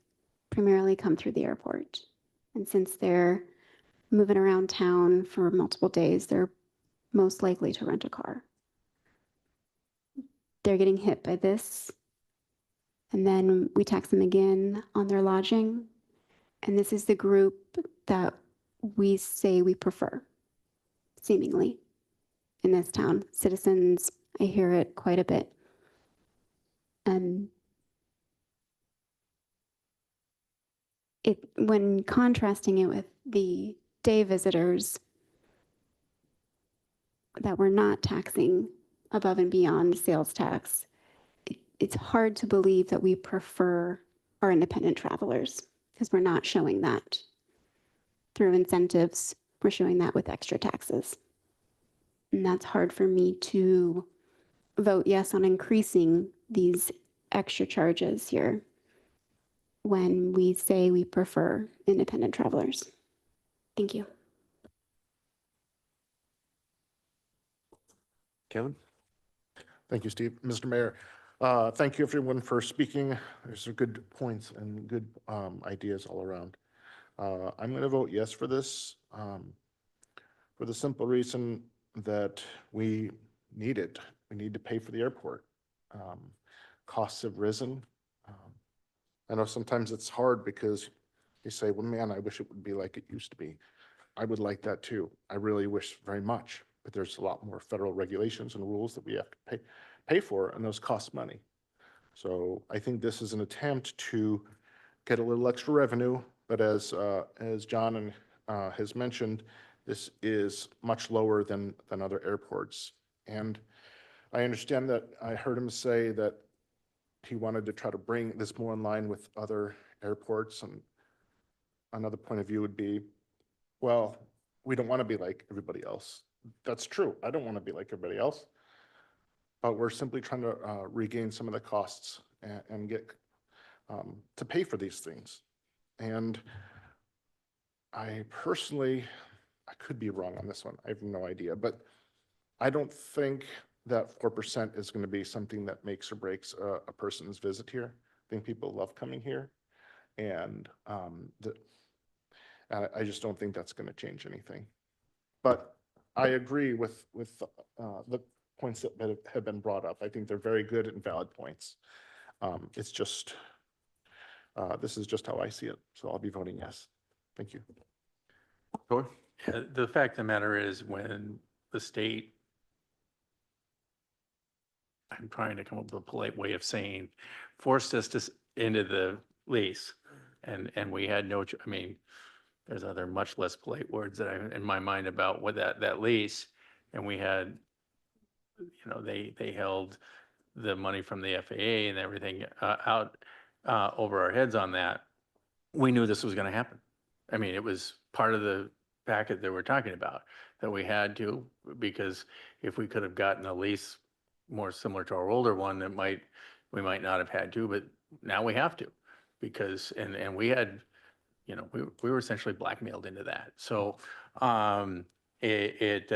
Speaker 10: primarily come through the airport. And since they're moving around town for multiple days, they're most likely to rent a car. They're getting hit by this. And then we tax them again on their lodging. And this is the group that we say we prefer, seemingly, in this town. Citizens, I hear it quite a bit. When contrasting it with the day visitors that we're not taxing above and beyond sales tax, it's hard to believe that we prefer our independent travelers because we're not showing that through incentives. We're showing that with extra taxes. And that's hard for me to vote yes on increasing these extra charges here when we say we prefer independent travelers. Thank you.
Speaker 1: Kevin?
Speaker 8: Thank you, Steve. Mr. Mayor, thank you everyone for speaking. There's some good points and good ideas all around. I'm going to vote yes for this for the simple reason that we need it. We need to pay for the airport. Costs have risen. I know sometimes it's hard because you say, well, man, I wish it would be like it used to be. I would like that too. I really wish very much, but there's a lot more federal regulations and rules that we have to pay for, and those cost money. So I think this is an attempt to get a little extra revenue, but as John has mentioned, this is much lower than other airports. And I understand that I heard him say that he wanted to try to bring this more in line with other airports. And another point of view would be, well, we don't want to be like everybody else. That's true. I don't want to be like everybody else. But we're simply trying to regain some of the costs and get to pay for these things. And I personally, I could be wrong on this one. I have no idea. But I don't think that 4% is going to be something that makes or breaks a person's visit here. I think people love coming here. And I just don't think that's going to change anything. But I agree with the points that have been brought up. I think they're very good and valid points. It's just, this is just how I see it. So I'll be voting yes. Thank you.
Speaker 1: Tor?
Speaker 4: Yeah, the fact of the matter is when the state, I'm trying to come up with a polite way of saying, forced us into the lease and we had no, I mean, there's other much less polite words that I in my mind about what that lease, and we had, they held the money from the FAA and everything out over our heads on that. We knew this was going to happen. I mean, it was part of the packet that we're talking about that we had to, because if we could have gotten a lease more similar to our older one, we might not have had to, but now we have to, because and we had, we were essentially blackmailed into that. So it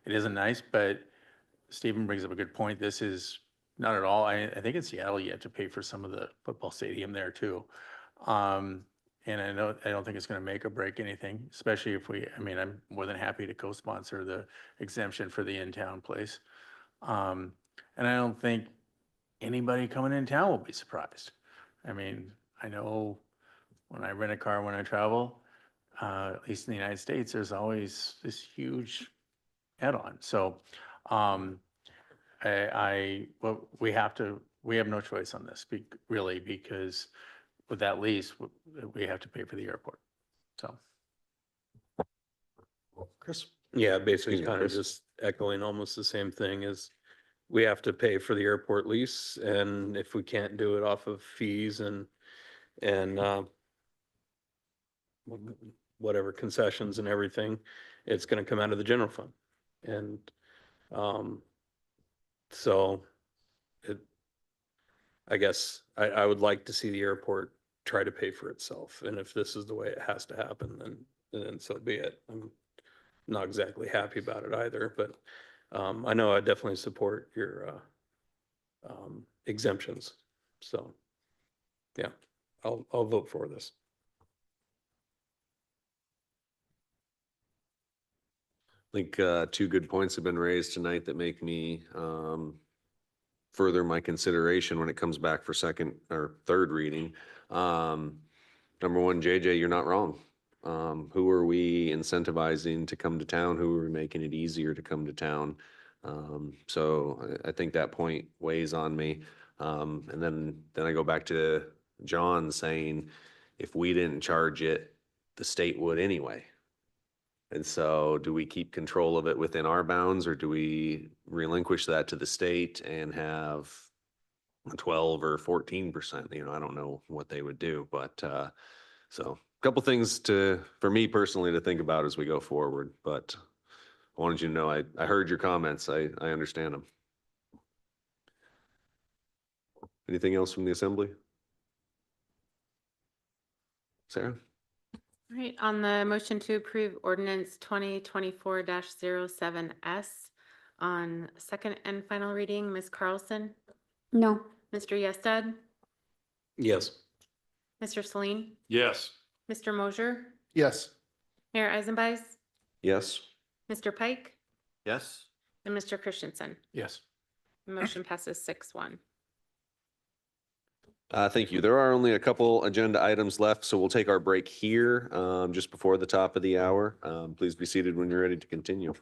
Speaker 4: isn't nice, but Stephen brings up a good point. This is not at all. I think in Seattle you have to pay for some of the football stadium there too. And I don't think it's going to make or break anything, especially if I'm more than happy to co-sponsor the exemption for the in-town place. And I don't think anybody coming in town will be surprised. I mean, I know when I rent a car, when I travel, at least in the United States, there's always this huge add-on. So we have no choice on this, really, because with that lease, we have to pay for the airport. So.
Speaker 1: Chris?
Speaker 13: Yeah, basically
Speaker 1: Excuse me,
Speaker 13: kind of
Speaker 1: Chris.
Speaker 13: just echoing almost the same thing as we have to pay for the airport lease, and if we can't do it off of fees and whatever concessions and everything, it's gonna come out of the general fund. And so I guess I would like to see the airport try to pay for itself. And if this is the way it has to happen, then so be it. I'm not exactly happy about it either, but I know I definitely support your exemptions. So, yeah, I'll vote for this.
Speaker 1: I think two good points have been raised tonight that make me further my consideration when it comes back for second or third reading. Number one, JJ, you're not wrong. Who are we incentivizing to come to town? Who are we making it easier to come to town? So I think that point weighs on me. And then I go back to John saying, if we didn't charge it, the state would anyway. And so do we keep control of it within our bounds, or do we relinquish that to the state and have 12 or 14%? You know, I don't know what they would do, but so a couple things for me personally to think about as we go forward, but I wanted you to know, I heard your comments. I understand them. Anything else from the assembly? Sarah?
Speaker 3: All right, on the motion to approve ordinance 2024-07S on second and final reading, Ms. Carlson,
Speaker 10: No.
Speaker 3: Mr. Yestad,
Speaker 13: Yes.
Speaker 3: Mr. Celine,
Speaker 9: Yes.
Speaker 3: Mr. Mosher,
Speaker 8: Yes.
Speaker 3: Mayor Eisenbais,
Speaker 1: Yes.
Speaker 3: Mr. Pike,
Speaker 9: Yes.
Speaker 3: and Mr. Christensen.
Speaker 4: Yes.
Speaker 3: The motion passes 6-1.
Speaker 1: Thank you. There are only a couple agenda items left, so we'll take our break here just before the top of the hour. Please be seated when you're ready to continue.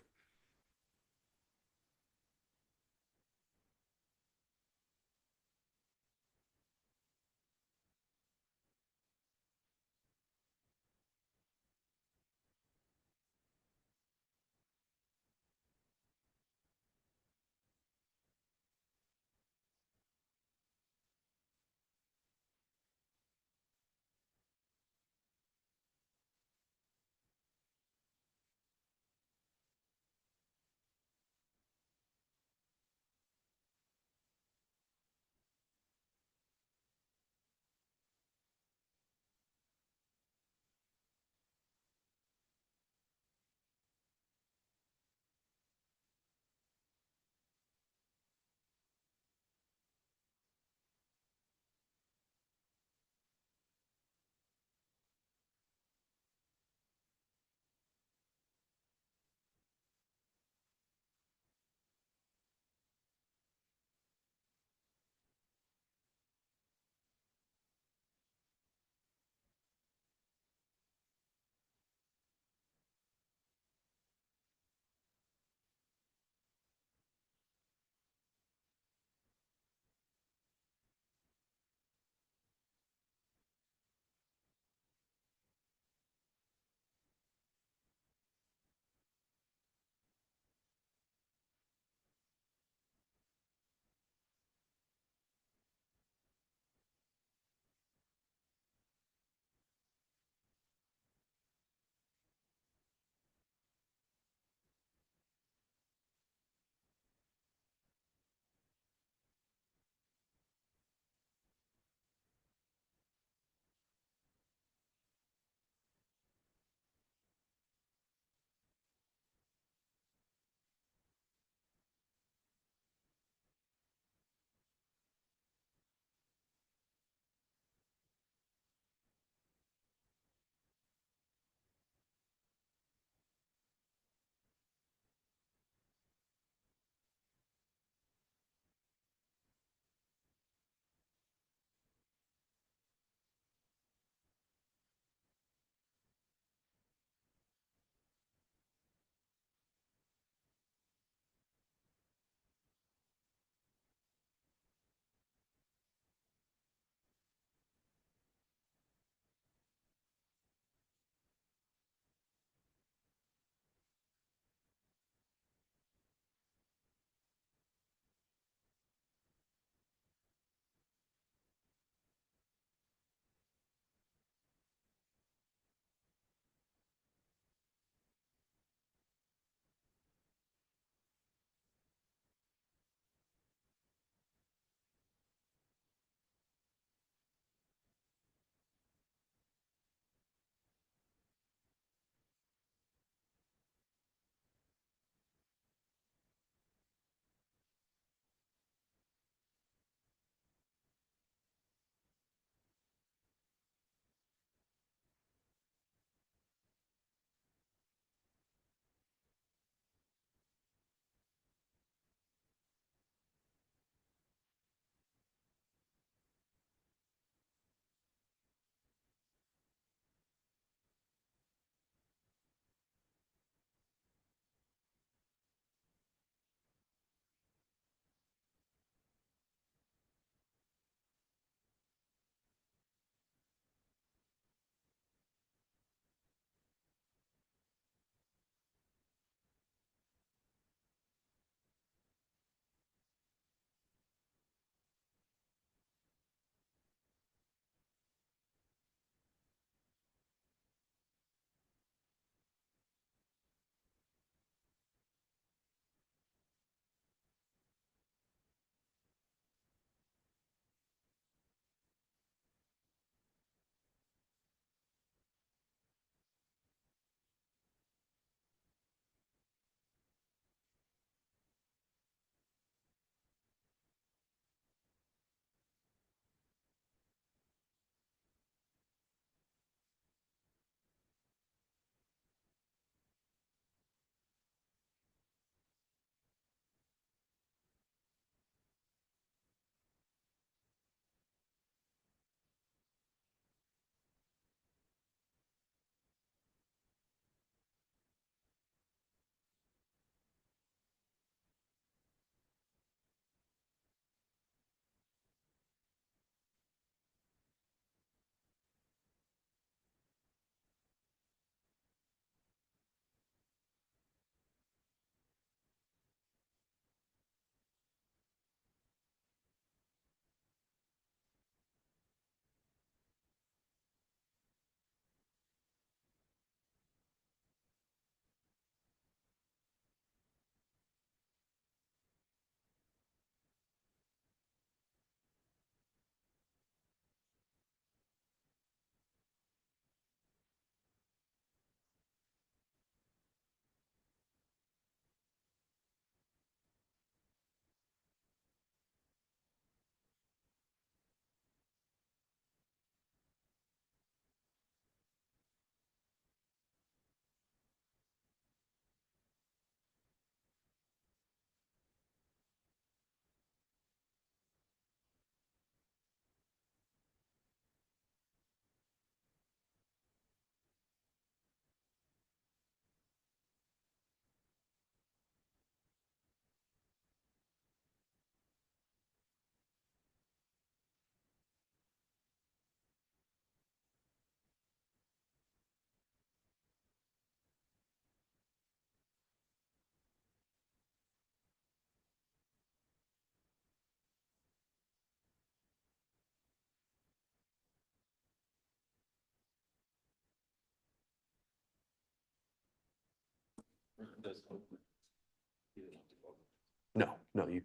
Speaker 1: No, you,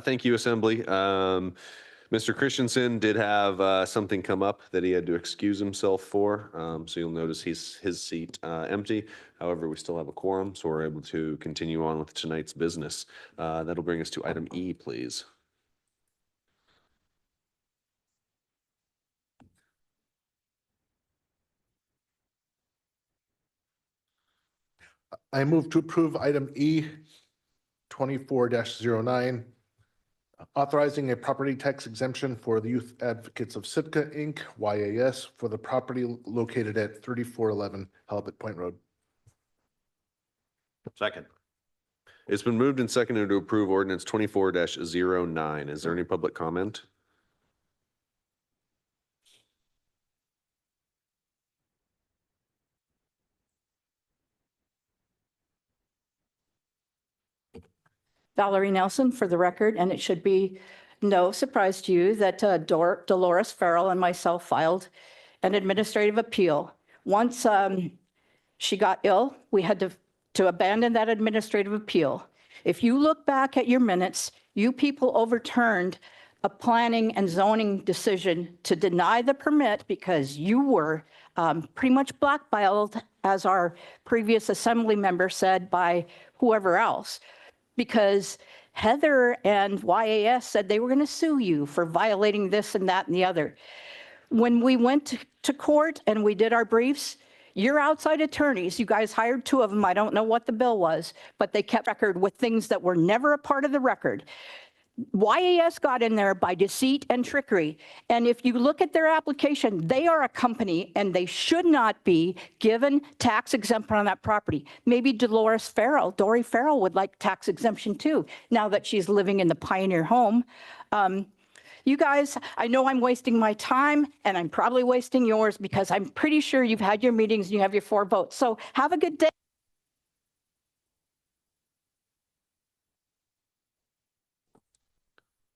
Speaker 1: thank you, Assembly. Mr. Christensen did have something come up that he had to excuse himself for. So you'll notice his seat empty. However, we still have a quorum, so we're able to continue on with tonight's business. That'll bring us to item E, please.
Speaker 8: I move to approve item E 24-09, authorizing a property tax exemption for the Youth Advocates of Sitka, Inc., YAS, for the property located at 3411 Halibut Point Road.
Speaker 1: Second. It's been moved and seconded to approve ordinance 24-09. Is there any public comment?
Speaker 6: Valerie Nelson for the record, and it should be no surprise to you that Dolores Farrell and myself filed an administrative appeal. Once she got ill, we had to abandon that administrative appeal. If you look back at your minutes, you people overturned a planning and zoning decision to deny the permit because you were pretty much blackballed, as our previous assembly member said, by whoever else, because Heather and YAS said they were going to sue you for violating this and that and the other. When we went to court and we did our briefs, your outside attorneys, you guys hired 2 of them, I don't know what the bill was, but they kept record with things that were never a part of the record. YAS got in there by deceit and trickery. And if you look at their application, they are a company and they should not be given tax exemption on that property. Maybe Dory Farrell would like tax exemption too, now that she's living in the Pioneer home. You guys, I know I'm wasting my time and I'm probably wasting yours because I'm pretty sure you've had your meetings and you have your 4 votes. So have a good day.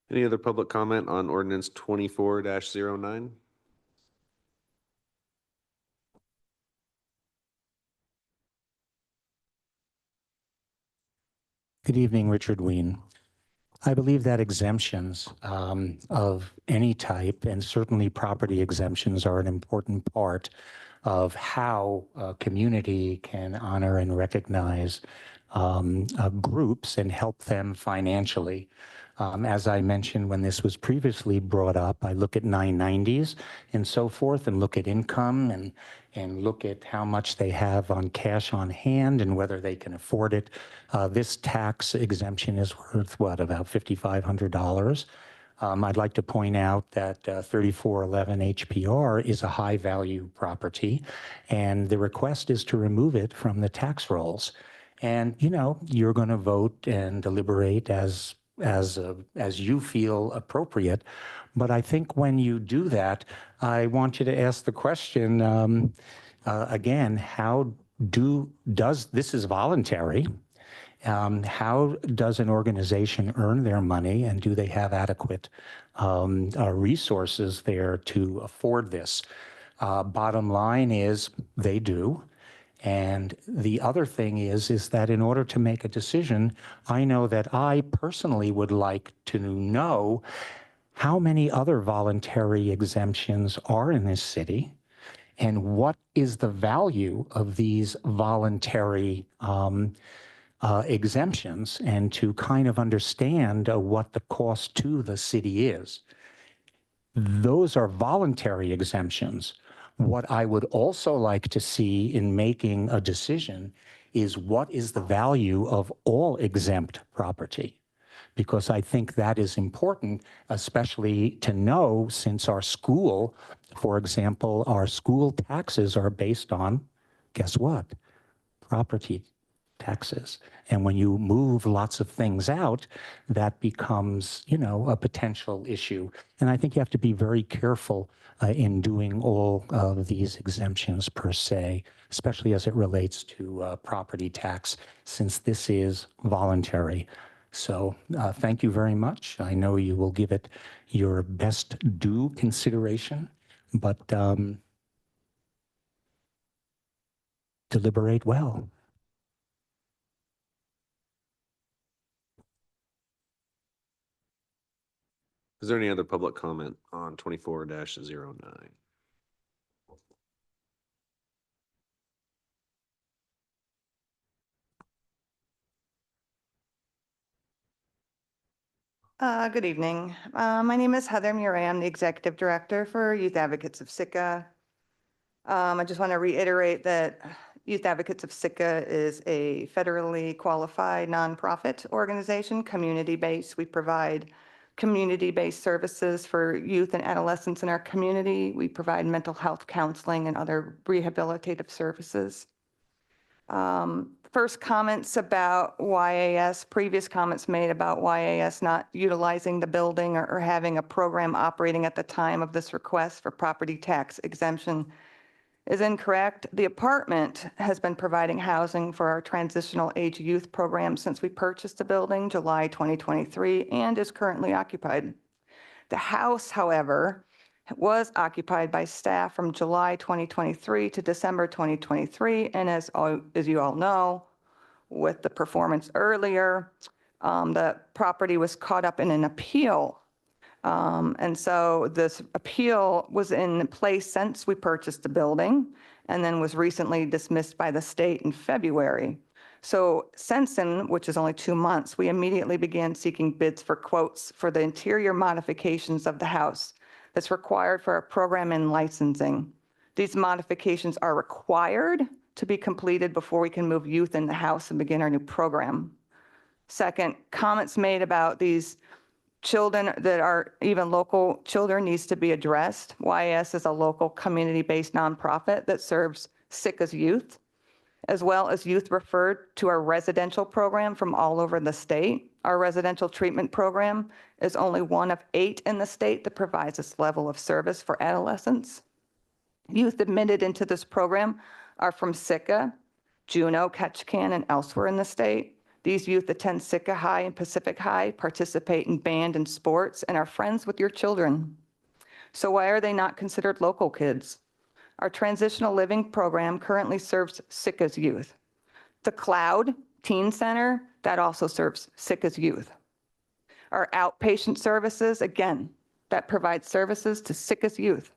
Speaker 1: Any other public comment on ordinance 24-09?
Speaker 7: Good evening, Richard Ween. I believe that exemptions of any type, and certainly property exemptions, are an important part of how a community can honor and recognize groups and help them financially. As I mentioned when this was previously brought up, I look at 990s and so forth, and look at income and look at how much they have on cash on hand and whether they can afford it. This tax exemption is worth, what, about $5,500. I'd like to point out that 3411 HPR is a high value property, and the request is to remove it from the tax rolls. And, you know, you're going to vote and deliberate as you feel appropriate. But I think when you do that, I want you to ask the question, again, this is voluntary. How does an organization earn their money, and do they have adequate resources there to afford this? Bottom line is they do. And the other thing is that in order to make a decision, I know that I personally would like to know how many other voluntary exemptions are in this city, and what is the value of these voluntary exemptions, and to kind of understand what the cost to the city is. Those are voluntary exemptions. What I would also like to see in making a decision is what is the value of all exempt property? Because I think that is important, especially to know, since our school, for example, our school taxes are based on, guess what? Property taxes. And when you move lots of things out, that becomes, you know, a potential issue. And I think you have to be very careful in doing all of these exemptions per se, especially as it relates to property tax, since this is voluntary. So thank you very much. I know you will give it your best due consideration but deliberate well.
Speaker 1: Is there any other public comment on 24-09?
Speaker 14: Good evening. My name is Heather Murray. I'm the Executive Director for Youth Advocates of Sitka. I just want to reiterate that Youth Advocates of Sitka is a federally qualified nonprofit organization, community-based. We provide community-based services for youth and adolescents in our community. We provide mental health counseling and other rehabilitative services. First comments about YAS, previous comments made about YAS not utilizing the building or having a program operating at the time of this request for property tax exemption is incorrect. The apartment has been providing housing for our transitional age youth program since we purchased the building July 2023 and is currently occupied. The house, however, was occupied by staff from July 2023 to December 2023. And as you all know, with the performance earlier, the property was caught up in an appeal. And so this appeal was in place since we purchased the building and then was recently dismissed by the state in February. So since then, which is only 2 months, we immediately began seeking bids for quotes for the interior modifications of the house that's required for our program and licensing. These modifications are required to be completed before we can move youth in the house and begin our new program. Second, comments made about these children that are even local children needs to be addressed. YAS is a local community-based nonprofit that serves Sitka's youth, as well as youth referred to our residential program from all over the state. Our residential treatment program is only one of 8 in the state that provides this level of service for adolescents. Youth admitted into this program are from Sitka, Juneau, Ketchikan, and elsewhere in the state. These youth attend Sitka High and Pacific High, participate in band and sports, and are friends with your children. So why are they not considered local kids? Our transitional living program currently serves Sitka's youth. The Cloud Teen Center, that also serves Sitka's youth. Our outpatient services, again, that provides services to Sitka's youth.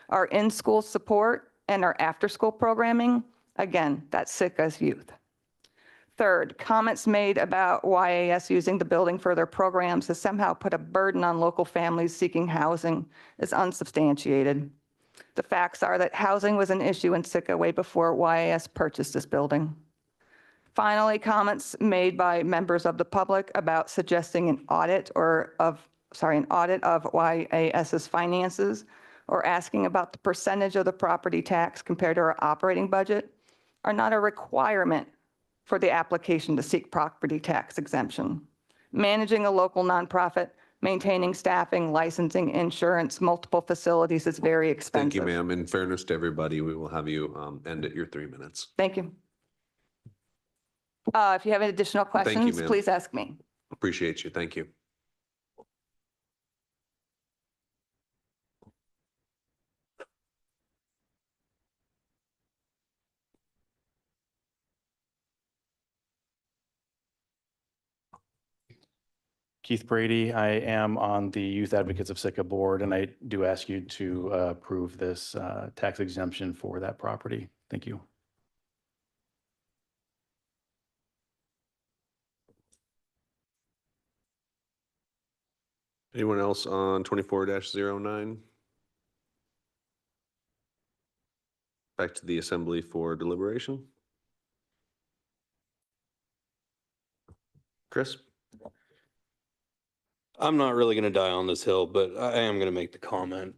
Speaker 14: Our in-school support and our after-school programming, again, that's Sitka's youth. Third, comments made about YAS using the building for their programs has somehow put a burden on local families seeking housing is unsubstantiated. The facts are that housing was an issue in Sitka way before YAS purchased this building. Finally, comments made by members of the public about suggesting an audit of YAS's finances or asking about the percentage of the property tax compared to our operating budget are not a requirement for the application to seek property tax exemption. Managing a local nonprofit, maintaining staffing, licensing, insurance, multiple facilities is very expensive.
Speaker 1: Thank you, ma'am. In fairness to everybody, we will have you end at your 3 minutes.
Speaker 14: Thank you. If you have any additional questions,
Speaker 1: ma'am.
Speaker 14: please ask me.
Speaker 1: Appreciate you. Thank you.
Speaker 9: Keith Brady, I am on the Youth Advocates of Sitka board, and I do ask you to approve this tax exemption for that property. Thank you.
Speaker 1: Anyone else on 24-09? Back to the assembly for deliberation. Chris?
Speaker 13: I'm not really going to die on this hill, but I am going to make the comment.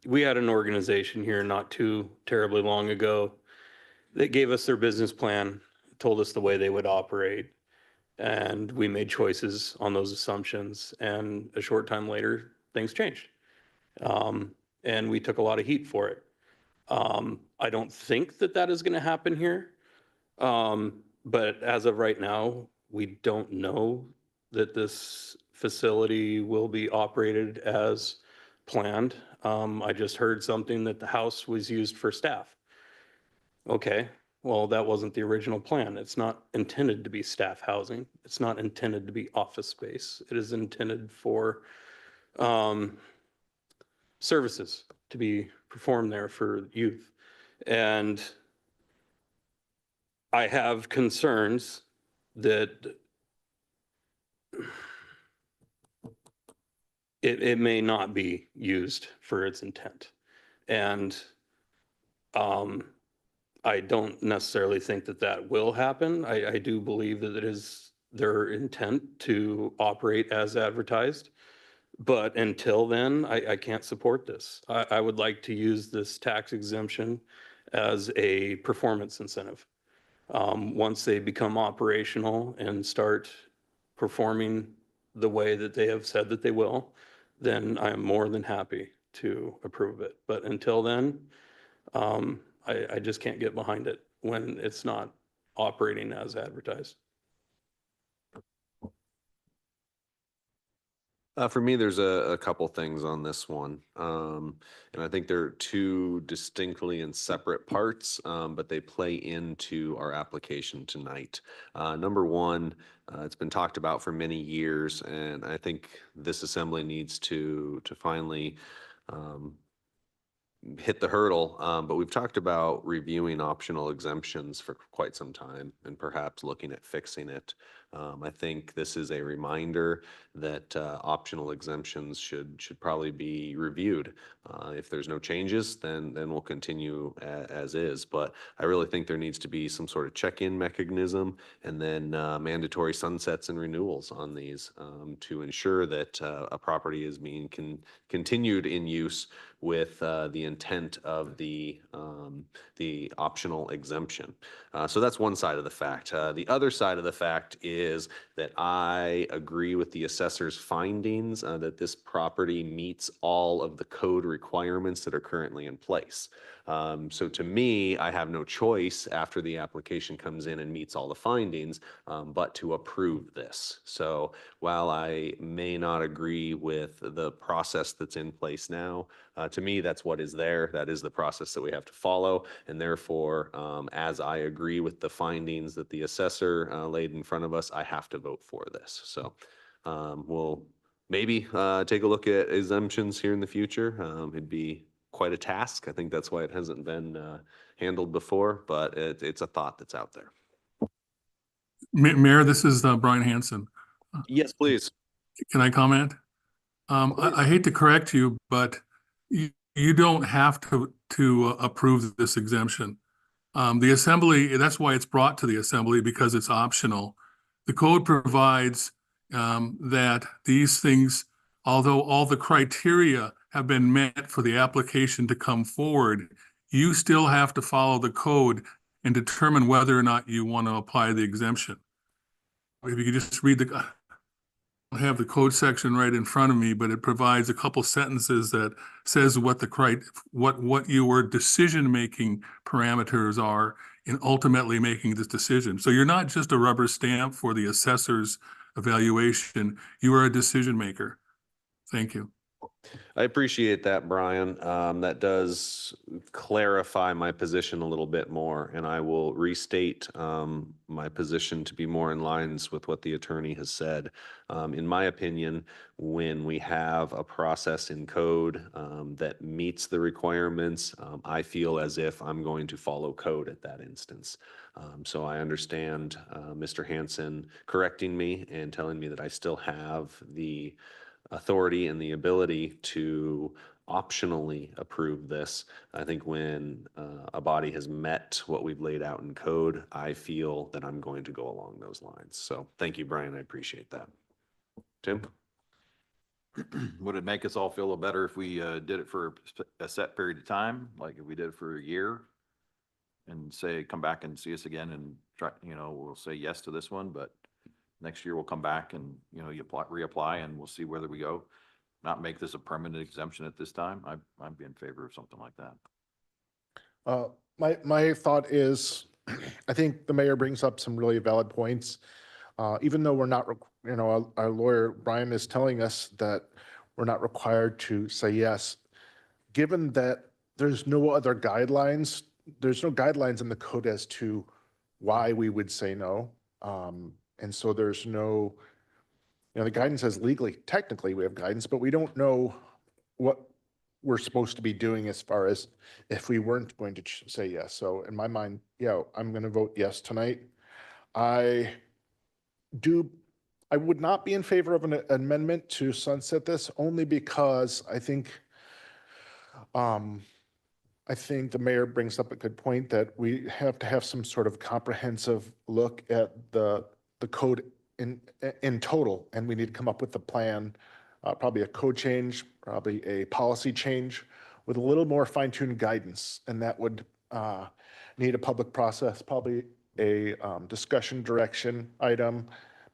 Speaker 13: We had an organization here not too terribly long ago that gave us their business plan, told us the way they would operate, and we made choices on those assumptions. And a short time later, things changed. And we took a lot of heat for it. I don't think that that is going to happen here. But as of right now, we don't know that this facility will be operated as planned. I just heard something that the house was used for staff. Okay, well, that wasn't the original plan. It's not intended to be staff housing. It's not intended to be office space. It is intended for services to be performed there for youth. And I have concerns that it may not be used for its intent. And I don't necessarily think that that will happen. I do believe that it is their intent to operate as advertised. But until then, I can't support this. I would like to use this tax exemption as a performance incentive. Once they become operational and start performing the way that they have said that they will, then I am more than happy to approve it. But until then, I just can't get behind it when it's not operating as advertised.
Speaker 1: For me, there's a couple things on this one. And I think they're two distinctly and separate parts, but they play into our application tonight. Number one, it's been talked about for many years, and I think this assembly needs to finally hit the hurdle, but we've talked about reviewing optional exemptions for quite some time and perhaps looking at fixing it. I think this is a reminder that optional exemptions should probably be reviewed. If there's no changes, then we'll continue as is. But I really think there needs to be some sort of check-in mechanism and then mandatory sunsets and renewals on these to ensure that a property is being continued in use with the intent of the optional exemption. So that's one side of the fact. The other side of the fact is that I agree with the assessor's findings that this property meets all of the code requirements that are currently in place. So to me, I have no choice after the application comes in and meets all the findings, but to approve this. So while I may not agree with the process that's in place now, to me, that's what is there. That is the process that we have to follow. And therefore, as I agree with the findings that the assessor laid in front of us, I have to vote for this. So we'll maybe take a look at exemptions here in the future. It'd be quite a task. I think that's why it hasn't been handled before, but it's a thought that's out there.
Speaker 2: Mayor, this is Brian Hanson.
Speaker 1: Yes, please.
Speaker 2: Can I comment? I hate to correct you, but you don't have to approve this exemption. The assembly, that's why it's brought to the assembly, because it's optional. The code provides that these things, although all the criteria have been met for the application to come forward, you still have to follow the code and determine whether or not you want to apply the exemption. If you could just read I have the code section right in front of me, but it provides a couple sentences that says what what your decision-making parameters are in ultimately making this decision. So you're not just a rubber stamp for the assessor's evaluation, you are a decision maker. Thank you.
Speaker 1: I appreciate that, Brian. That does clarify my position a little bit more, and I will restate my position to be more in lines with what the attorney has said. In my opinion, when we have a process in code that meets the requirements, I feel as if I'm going to follow code at that instance. So I understand Mr. Hanson correcting me and telling me that I still have the authority and the ability to optionally approve this. I think when a body has met what we've laid out in code, I feel that I'm going to go along those lines. So thank you, Brian. I appreciate that. Tim?
Speaker 15: Would it make us all feel a little better if we did it for a set period of time, like if we did it for a year and say, come back and see us again and try, we'll say yes to this one, but next year we'll come back and, you reapply and we'll see whether we go, not make this a permanent exemption at this time. I'd be in favor of something like that.
Speaker 8: My thought is, I think the mayor brings up some really valid points. Even though we're not, our lawyer, Brian, is telling us that we're not required to say yes. Given that there's no other guidelines, there's no guidelines in the code as to why we would say no. And so there's no, the guidance says legally, technically we have guidance, but we don't know what we're supposed to be doing as far as if we weren't going to say yes. So in my mind, yeah, I'm going to vote yes tonight. I would not be in favor of an amendment to sunset this only because I think the mayor brings up a good point that we have to have some sort of comprehensive look at the code in total, and we need to come up with a plan, probably a code change, probably a policy change with a little more fine-tuned guidance, and that would need a public process, probably a discussion direction item,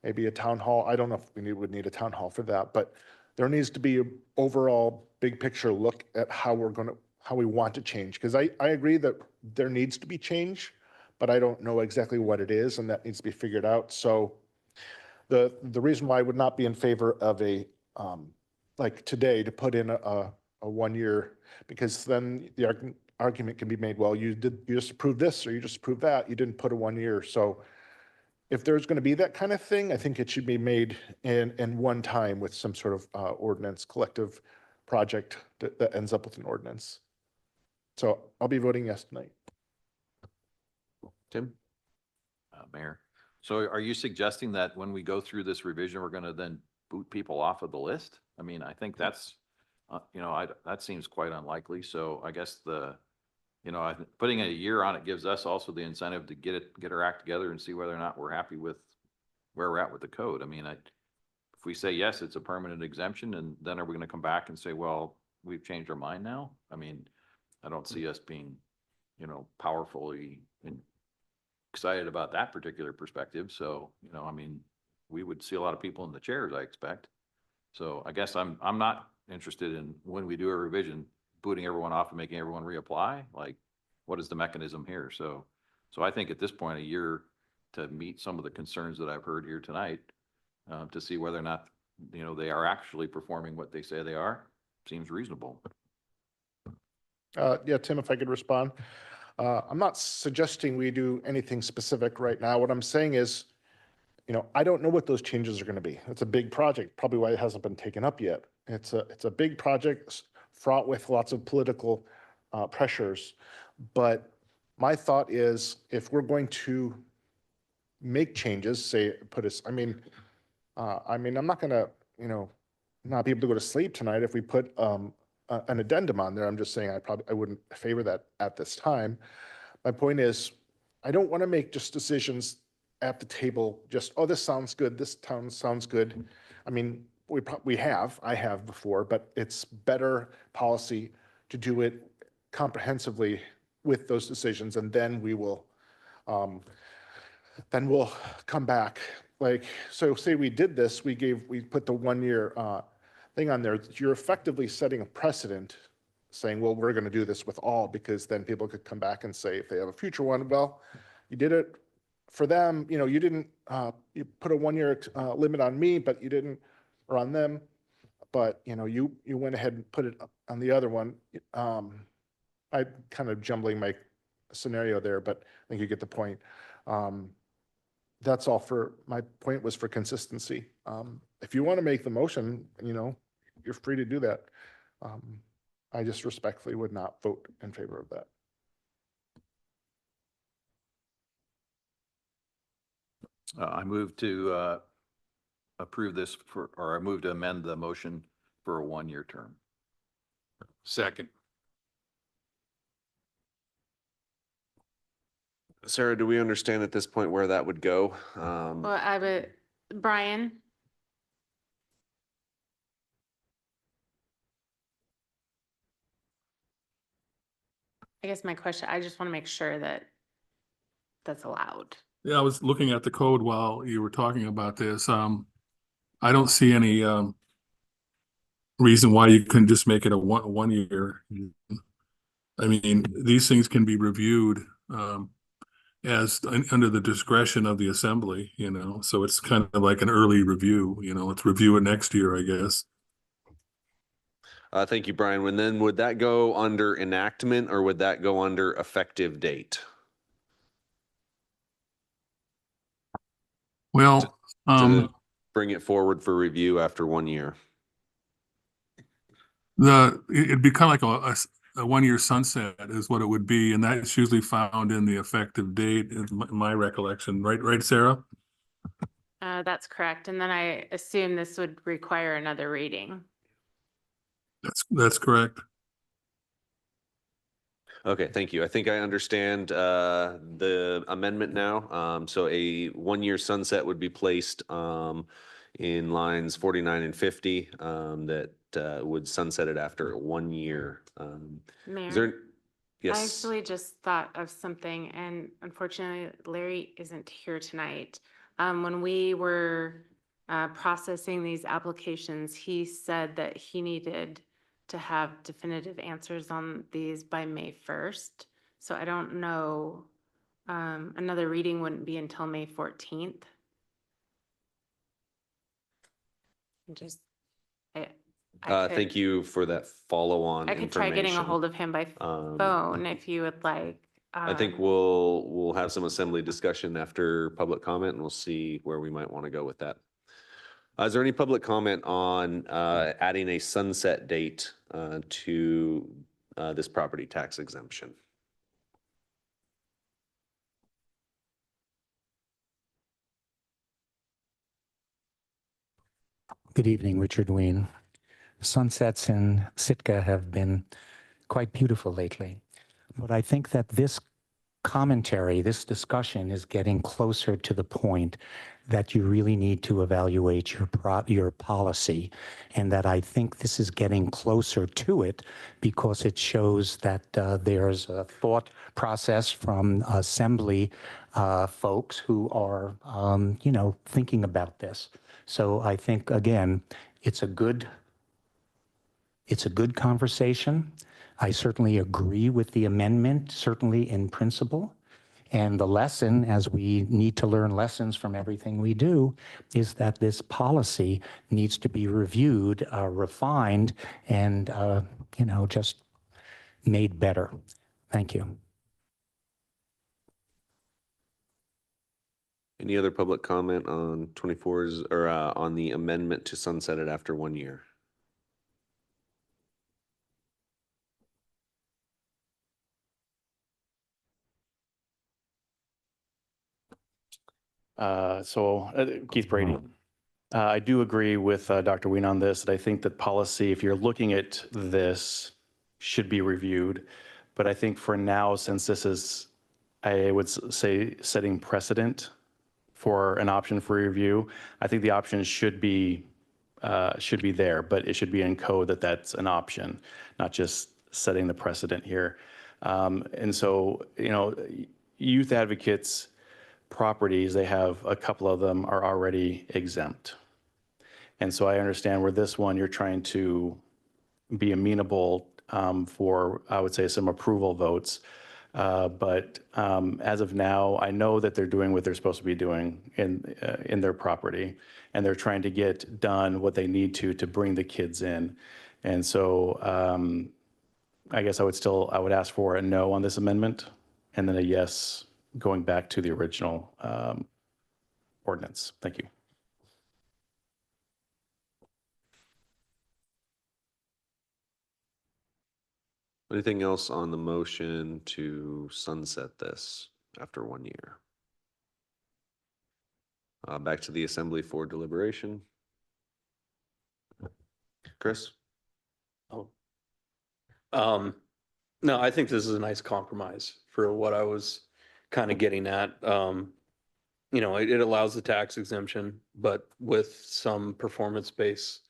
Speaker 8: maybe a town hall. I don't know if we would need a town hall for that, but there needs to be an overall big picture look at how we want to change. Because I agree that there needs to be change, but I don't know exactly what it is, and that needs to be figured out. So the reason why I would not be in favor of a, like today, to put in a 1 year, because then the argument can be made, well, you just approved this or you just approved that, you didn't put a 1 year. So if there's going to be that kind of thing, I think it should be made in one time with some sort of ordinance, collective project that ends up with an ordinance. So I'll be voting yes tonight.
Speaker 1: Tim?
Speaker 15: Mayor, so are you suggesting that when we go through this revision, we're going to then boot people off of the list? I mean, I think that's, that seems quite unlikely. So I guess putting a year on it gives us also the incentive to get our act together and see whether or not we're happy with where we're at with the code. I mean, if we say yes, it's a permanent exemption, and then are we going to come back and say, well, we've changed our mind now? I mean, I don't see us being, powerfully excited about that particular perspective. So, I mean, we would see a lot of people in the chairs, I expect. So I guess I'm not interested in, when we do a revision, booting everyone off and making everyone reapply. Like, what is the mechanism here? So I think at this point, a year to meet some of the concerns that I've heard here tonight, to see whether or not, they are actually performing what they say they are, seems reasonable.
Speaker 8: Yeah, Tim, if I could respond. I'm not suggesting we do anything specific right now. What I'm saying is, I don't know what those changes are going to be. It's a big project, probably why it hasn't been taken up yet. It's a big project fraught with lots of political pressures. But my thought is, if we're going to make changes, I'm not going to, not be able to go to sleep tonight if we put an addendum on there. I'm just saying I wouldn't favor that at this time. My point is, I don't want to make just decisions at the table, just, oh, this sounds good, this town sounds good. I mean, I have before, but it's better policy to do it comprehensively with those decisions, and then we'll come back. Like, so say we did this, we put the 1 year thing on there. You're effectively setting a precedent, saying, well, we're going to do this with all, because then people could come back and say, if they have a future one, well, you did it for them, you didn't, you put a 1 year limit on me, but you didn't, or on them, but you went ahead and put it on the other one. I'm kind of jumbling my scenario there, but I think you get the point. That's all. My point was for consistency. If you want to make the motion, you're free to do that. I just respectfully would not vote in favor of that.
Speaker 15: I move to approve this or I move to amend the motion for a 1 year term.
Speaker 13: Second.
Speaker 1: Sarah, do we understand at this point where that would go?
Speaker 3: Well, Brian? I guess my question, I just want to make sure that that's allowed.
Speaker 2: Yeah, I was looking at the code while you were talking about this. I don't see any reason why you couldn't just make it a one year. I mean, these things can be reviewed as under the discretion of the assembly, so it's kind of like an early review, let's review it next year, I guess.
Speaker 1: Thank you, Brian. And then would that go under enactment or would that go under effective date?
Speaker 2: Well,
Speaker 1: To bring it forward for review after 1 year.
Speaker 2: it'd be kind of like a 1-year sunset is what it would be, and that's usually found in the effective date, in my recollection. Right, Sarah?
Speaker 3: That's correct. And then I assume this would require another reading.
Speaker 2: That's correct.
Speaker 1: Okay, thank you. I think I understand the amendment now. So a 1-year sunset would be placed in lines 49 and 50 that would sunset it after 1 year.
Speaker 3: Mayor?
Speaker 1: Is there?
Speaker 3: I
Speaker 1: Yes.
Speaker 3: actually just thought of something, and unfortunately Larry isn't here tonight. When we were processing these applications, he said that he needed to have definitive answers on these by May 1st. So I don't know, another reading wouldn't be until May 14th. Just,
Speaker 1: Thank you for that follow-on
Speaker 3: I could try getting a
Speaker 1: information.
Speaker 3: hold of him by phone if you would like.
Speaker 1: I think we'll have some assembly discussion after public comment and we'll see where we might want to go with that. Is there any public comment on adding a sunset date to this property tax exemption?
Speaker 7: Good evening, Richard Ween. Sunsets in Sitka have been quite beautiful lately, but I think that this commentary, this discussion is getting closer to the point that you really need to evaluate your policy, and that I think this is getting closer to it because it shows that there's a thought process from assembly folks who are, thinking about this. So I think, again, it's a good conversation. I certainly agree with the amendment, certainly in principle. And the lesson, as we need to learn lessons from everything we do, is that this policy needs to be reviewed, refined, and, just made better. Thank you.
Speaker 1: Any other public comment on 24's or on the amendment to sunset it after 1 year?
Speaker 9: Keith Brady. I do agree with Dr. Ween on this, that I think that policy, if you're looking at this, should be reviewed. But I think for now, since this is, I would say, setting precedent for an option for review, I think the option should be there, but it should be in code that that's an option, not just setting the precedent here. And so, youth advocates properties, they have a couple of them are already exempt. And so I understand where this one, you're trying to be amenable for, I would say, some approval votes. But as of now, I know that they're doing what they're supposed to be doing in their property, and they're trying to get done what they need to bring the kids in. And so I guess I would ask for a no on this amendment, and then a yes going back to the original ordinance. Thank you.
Speaker 1: Anything else on the motion to sunset this after 1 year? Back to the assembly for deliberation. Chris?
Speaker 13: No, I think this is a nice compromise for what I was kind of getting at. It allows the tax exemption, but with some performance-based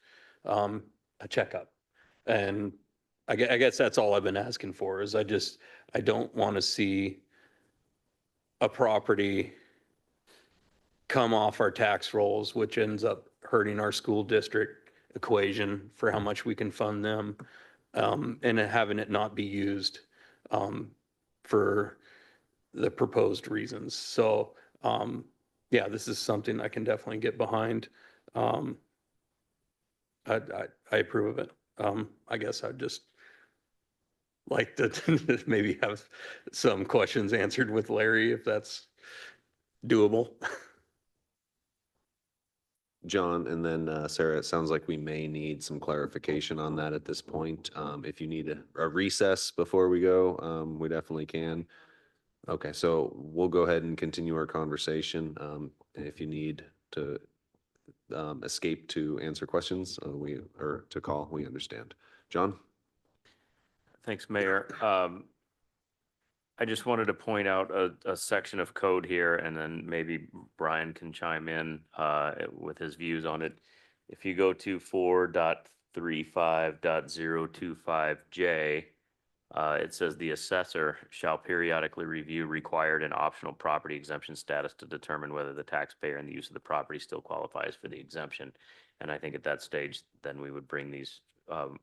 Speaker 13: a checkup. And I guess that's all I've been asking for is I don't want to see a property come off our tax rolls, which ends up hurting our school district equation for how much we can fund them, and having it not be used for the proposed reasons. So, yeah, this is something I can definitely get behind. I approve of it. I guess I'd just like to maybe have some questions answered with Larry if that's doable.
Speaker 1: John, and then Sarah, it sounds like we may need some clarification on that at this point. If you need a recess before we go, we definitely can. Okay, so we'll go ahead and continue our conversation. If you need to escape to answer questions, or to call, we understand. John?
Speaker 11: Thanks, Mayor. I just wanted to point out a section of code here, and then maybe Brian can chime in with his views on it. If you go to 4.35.025J, it says the assessor shall periodically review required and optional property exemption status to determine whether the taxpayer and the use of the property still qualifies for the exemption. And I think at that stage, then we would bring these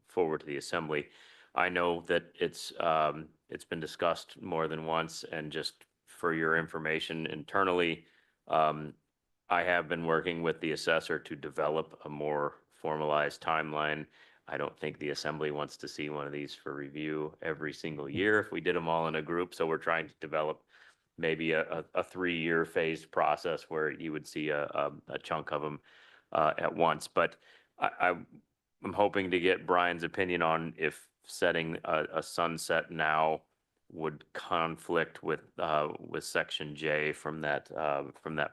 Speaker 11: forward to the assembly. I know that it's been discussed more than once, and just for your information internally, I have been working with the assessor to develop a more formalized timeline. I don't think the assembly wants to see one of these for review every single year if we did them all in a group. So we're trying to develop maybe a 3-year phased process where you would see a chunk of them at once. But I'm hoping to get Brian's opinion on if setting a sunset now would conflict with Section J from that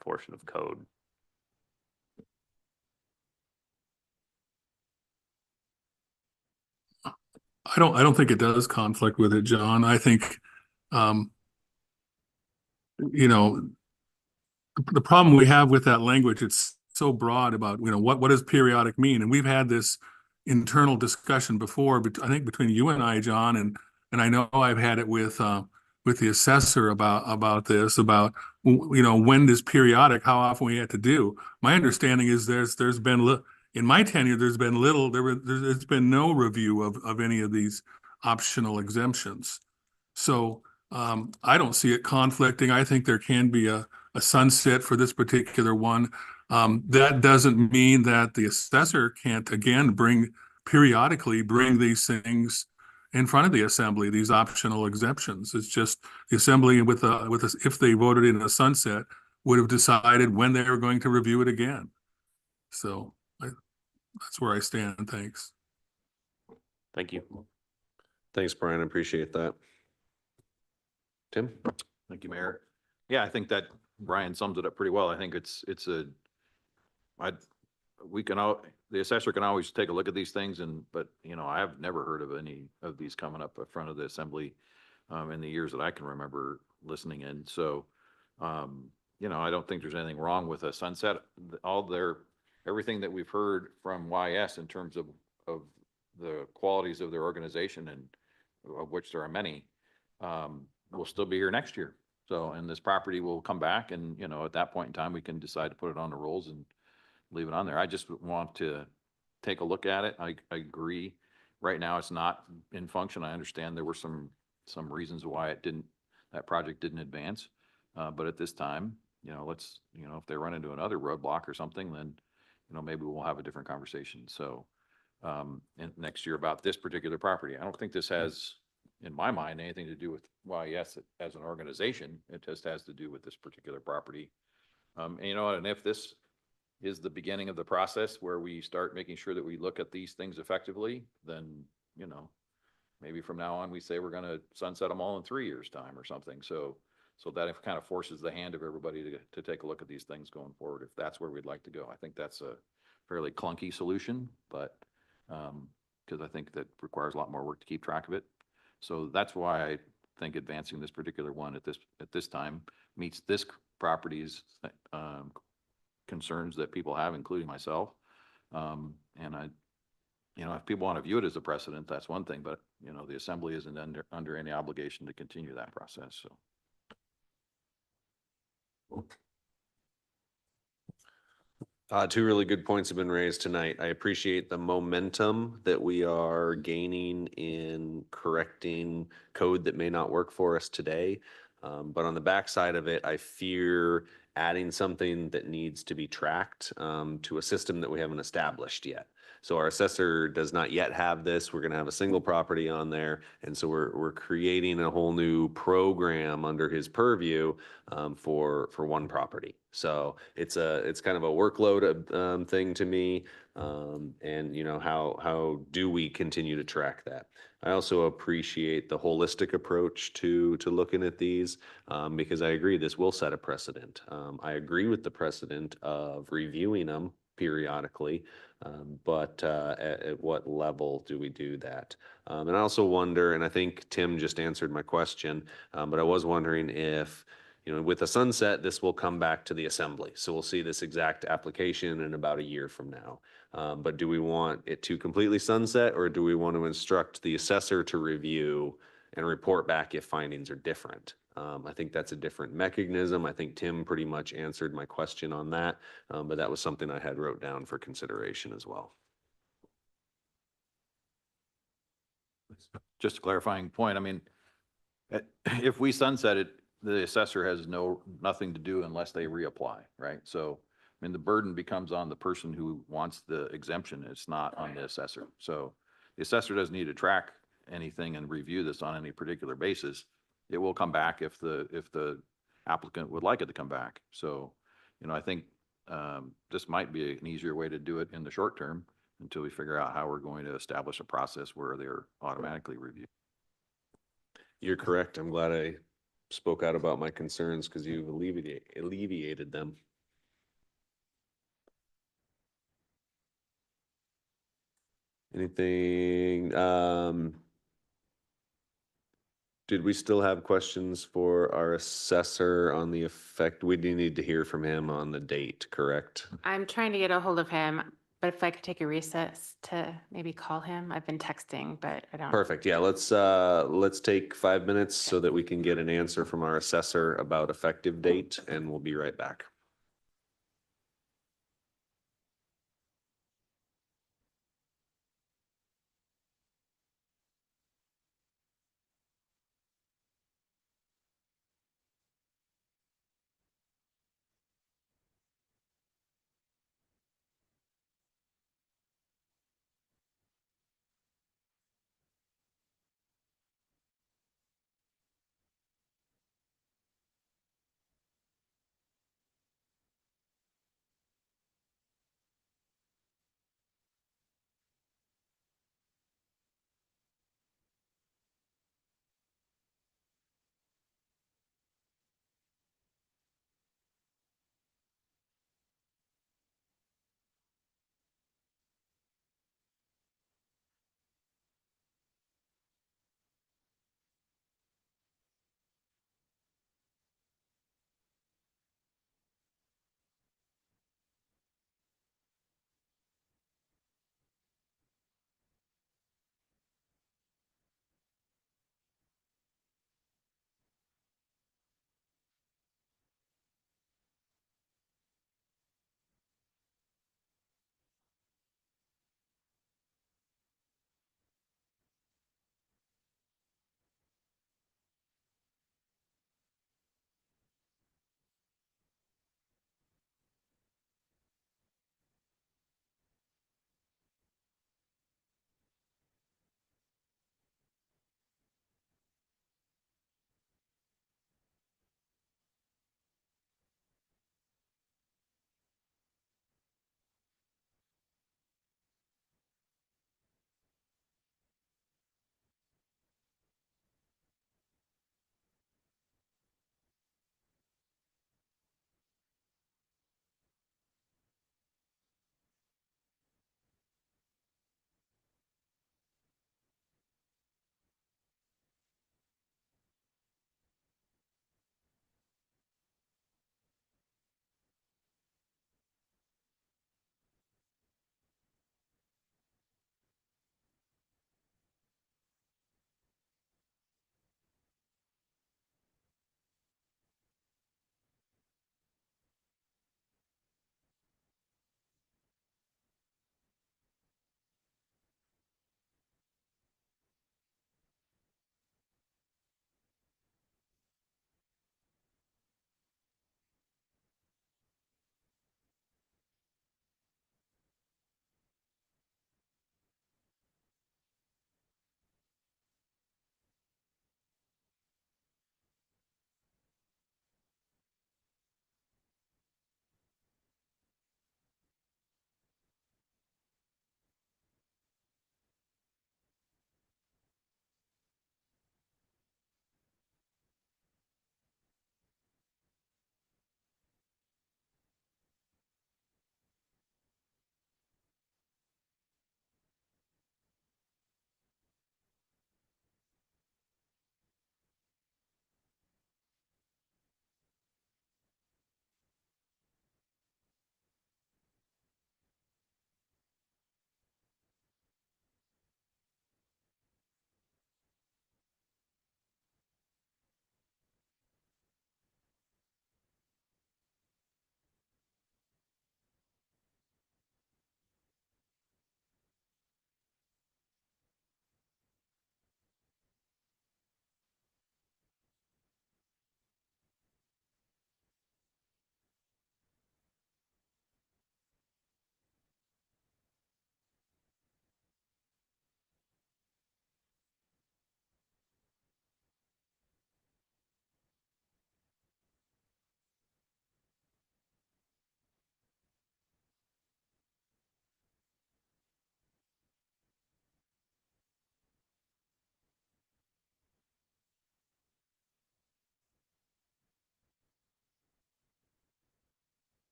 Speaker 11: portion of code.
Speaker 2: I don't think it does conflict with it, John. I think, you know, the problem we have with that language, it's so broad about, you know, what does periodic mean? And we've had this internal discussion before, but I think between you and I, John, and I know I've had it with the assessor about this, about, you know, when does periodic, how often we have to do. My understanding is there's been in my tenure, there's been there's been no review of any of these optional exemptions. So I don't see it conflicting. I think there can be a sunset for this particular one. That doesn't mean that the assessor can't, again, periodically bring these things in front of the assembly, these optional exemptions. It's just the assembly if they voted in a sunset, would have decided when they were going to review it again. So that's where I stand. Thanks.
Speaker 11: Thank you.
Speaker 1: Thanks, Brian. I appreciate that. Tim?
Speaker 15: Thank you, Mayor. Yeah, I think that Brian sums it up pretty well. I think the assessor can always take a look at these things, but you know, I have never heard of any of these coming up in front of the assembly in the years that I can remember listening in. So, you know, I don't think there's anything wrong with a sunset. Everything that we've heard from YS in terms of the qualities of their organization, and of which there are many, will still be here next year. So, and this property will come back, and, you know, at that point in time, we can decide to put it on the rolls and leave it on there. I just want to take a look at it. I agree. Right now, it's not in function. I understand there were some reasons why that project didn't advance. But at this time, you know, if they run into another roadblock or something, then, you know, maybe we'll have a different conversation. So, and next year about this particular property, I don't think this has, in my mind, anything to do with YES as an organization. It just has to do with this particular property. And you know, and if this is the beginning of the process where we start making sure that we look at these things effectively, then, you know, maybe from now on we say we're going to sunset them all in 3 years' time or something. So that it kind of forces the hand of everybody to take a look at these things going forward, if that's where we'd like to go. I think that's a fairly clunky solution, but because I think that requires a lot more work to keep track of it. So that's why I think advancing this particular one at this time meets this property's concerns that people have, including myself. And you know, if people want to view it as a precedent, that's one thing, but you know, the assembly isn't under any obligation to continue that process. So.
Speaker 1: Two really good points have been raised tonight. I appreciate the momentum that we are gaining in correcting code that may not work for us today. But on the backside of it, I fear adding something that needs to be tracked to a system that we haven't established yet. So our assessor does not yet have this. We're going to have a single property on there. And so we're creating a whole new program under his purview for one property. So it's kind of a workload thing to me. And you know, how do we continue to track that? I also appreciate the holistic approach to looking at these because I agree this will set a precedent. I agree with the precedent of reviewing them periodically, but at what level do we do that? And I also wonder, and I think Tim just answered my question, but I was wondering if, you know, with the sunset, this will come back to the assembly. So we'll see this exact application in about a year from now. But do we want it to completely sunset, or do we want to instruct the assessor to review and report back if findings are different? I think that's a different mechanism. I think Tim pretty much answered my question on that, but that was something I had wrote down for consideration as well.
Speaker 15: Just a clarifying point, I mean, if we sunset it, the assessor has nothing to do unless they reapply, right? So, I mean, the burden becomes on the person who wants the exemption. It's not on the assessor. So the assessor doesn't need to track anything and review this on any particular basis. It will come back if the applicant would like it to come back. So, you know, I think this might be an easier way to do it in the short term until we figure out how we're going to establish a process where they're automatically reviewed.
Speaker 1: You're correct. I'm glad I spoke out about my concerns because you've alleviated them. Anything, did we still have questions for our assessor on the effect? We do need to hear from him on the date, correct?
Speaker 3: I'm trying to get a hold of him, but if I could take a recess to maybe call him. I've been texting, but I don't.
Speaker 1: Perfect. Yeah, let's take 5 minutes so that we can get an answer from our assessor about effective date, and we'll be right back.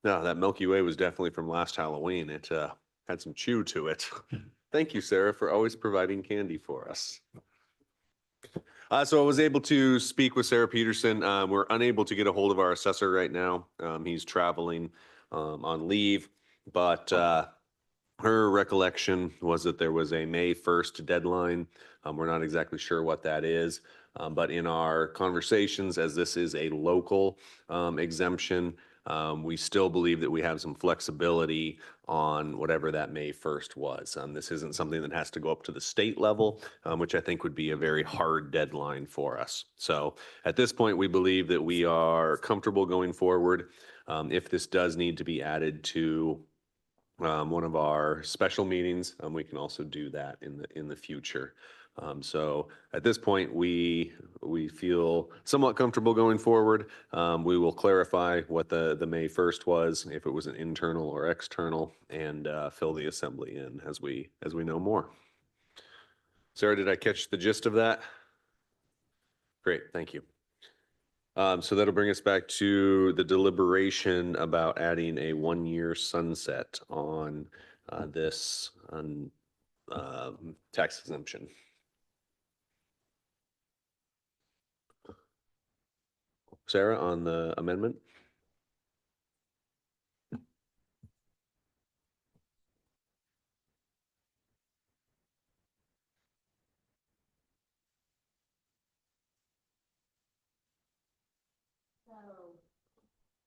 Speaker 1: No, that Milky Way was definitely from last Halloween. It had some chew to it. Thank you, Sarah, for always providing candy for us. So I was able to speak with Sarah Peterson. We're unable to get a hold of our assessor right now. He's traveling on leave, but her recollection was that there was a May 1st deadline. We're not exactly sure what that is, but in our conversations, as this is a local exemption, we still believe that we have some flexibility on whatever that May 1st was. This isn't something that has to go up to the state level, which I think would be a very hard deadline for us. So at this point, we believe that we are comfortable going forward. If this does need to be added to one of our special meetings, we can also do that in the future. So at this point, we feel somewhat comfortable going forward. We will clarify what the May 1st was, if it was an internal or external, and fill the assembly in as we know more. Sarah, did I catch the gist of that? Great, thank you. So that'll bring us back to the deliberation about adding a 1-year sunset on this tax exemption. Sarah, on the amendment?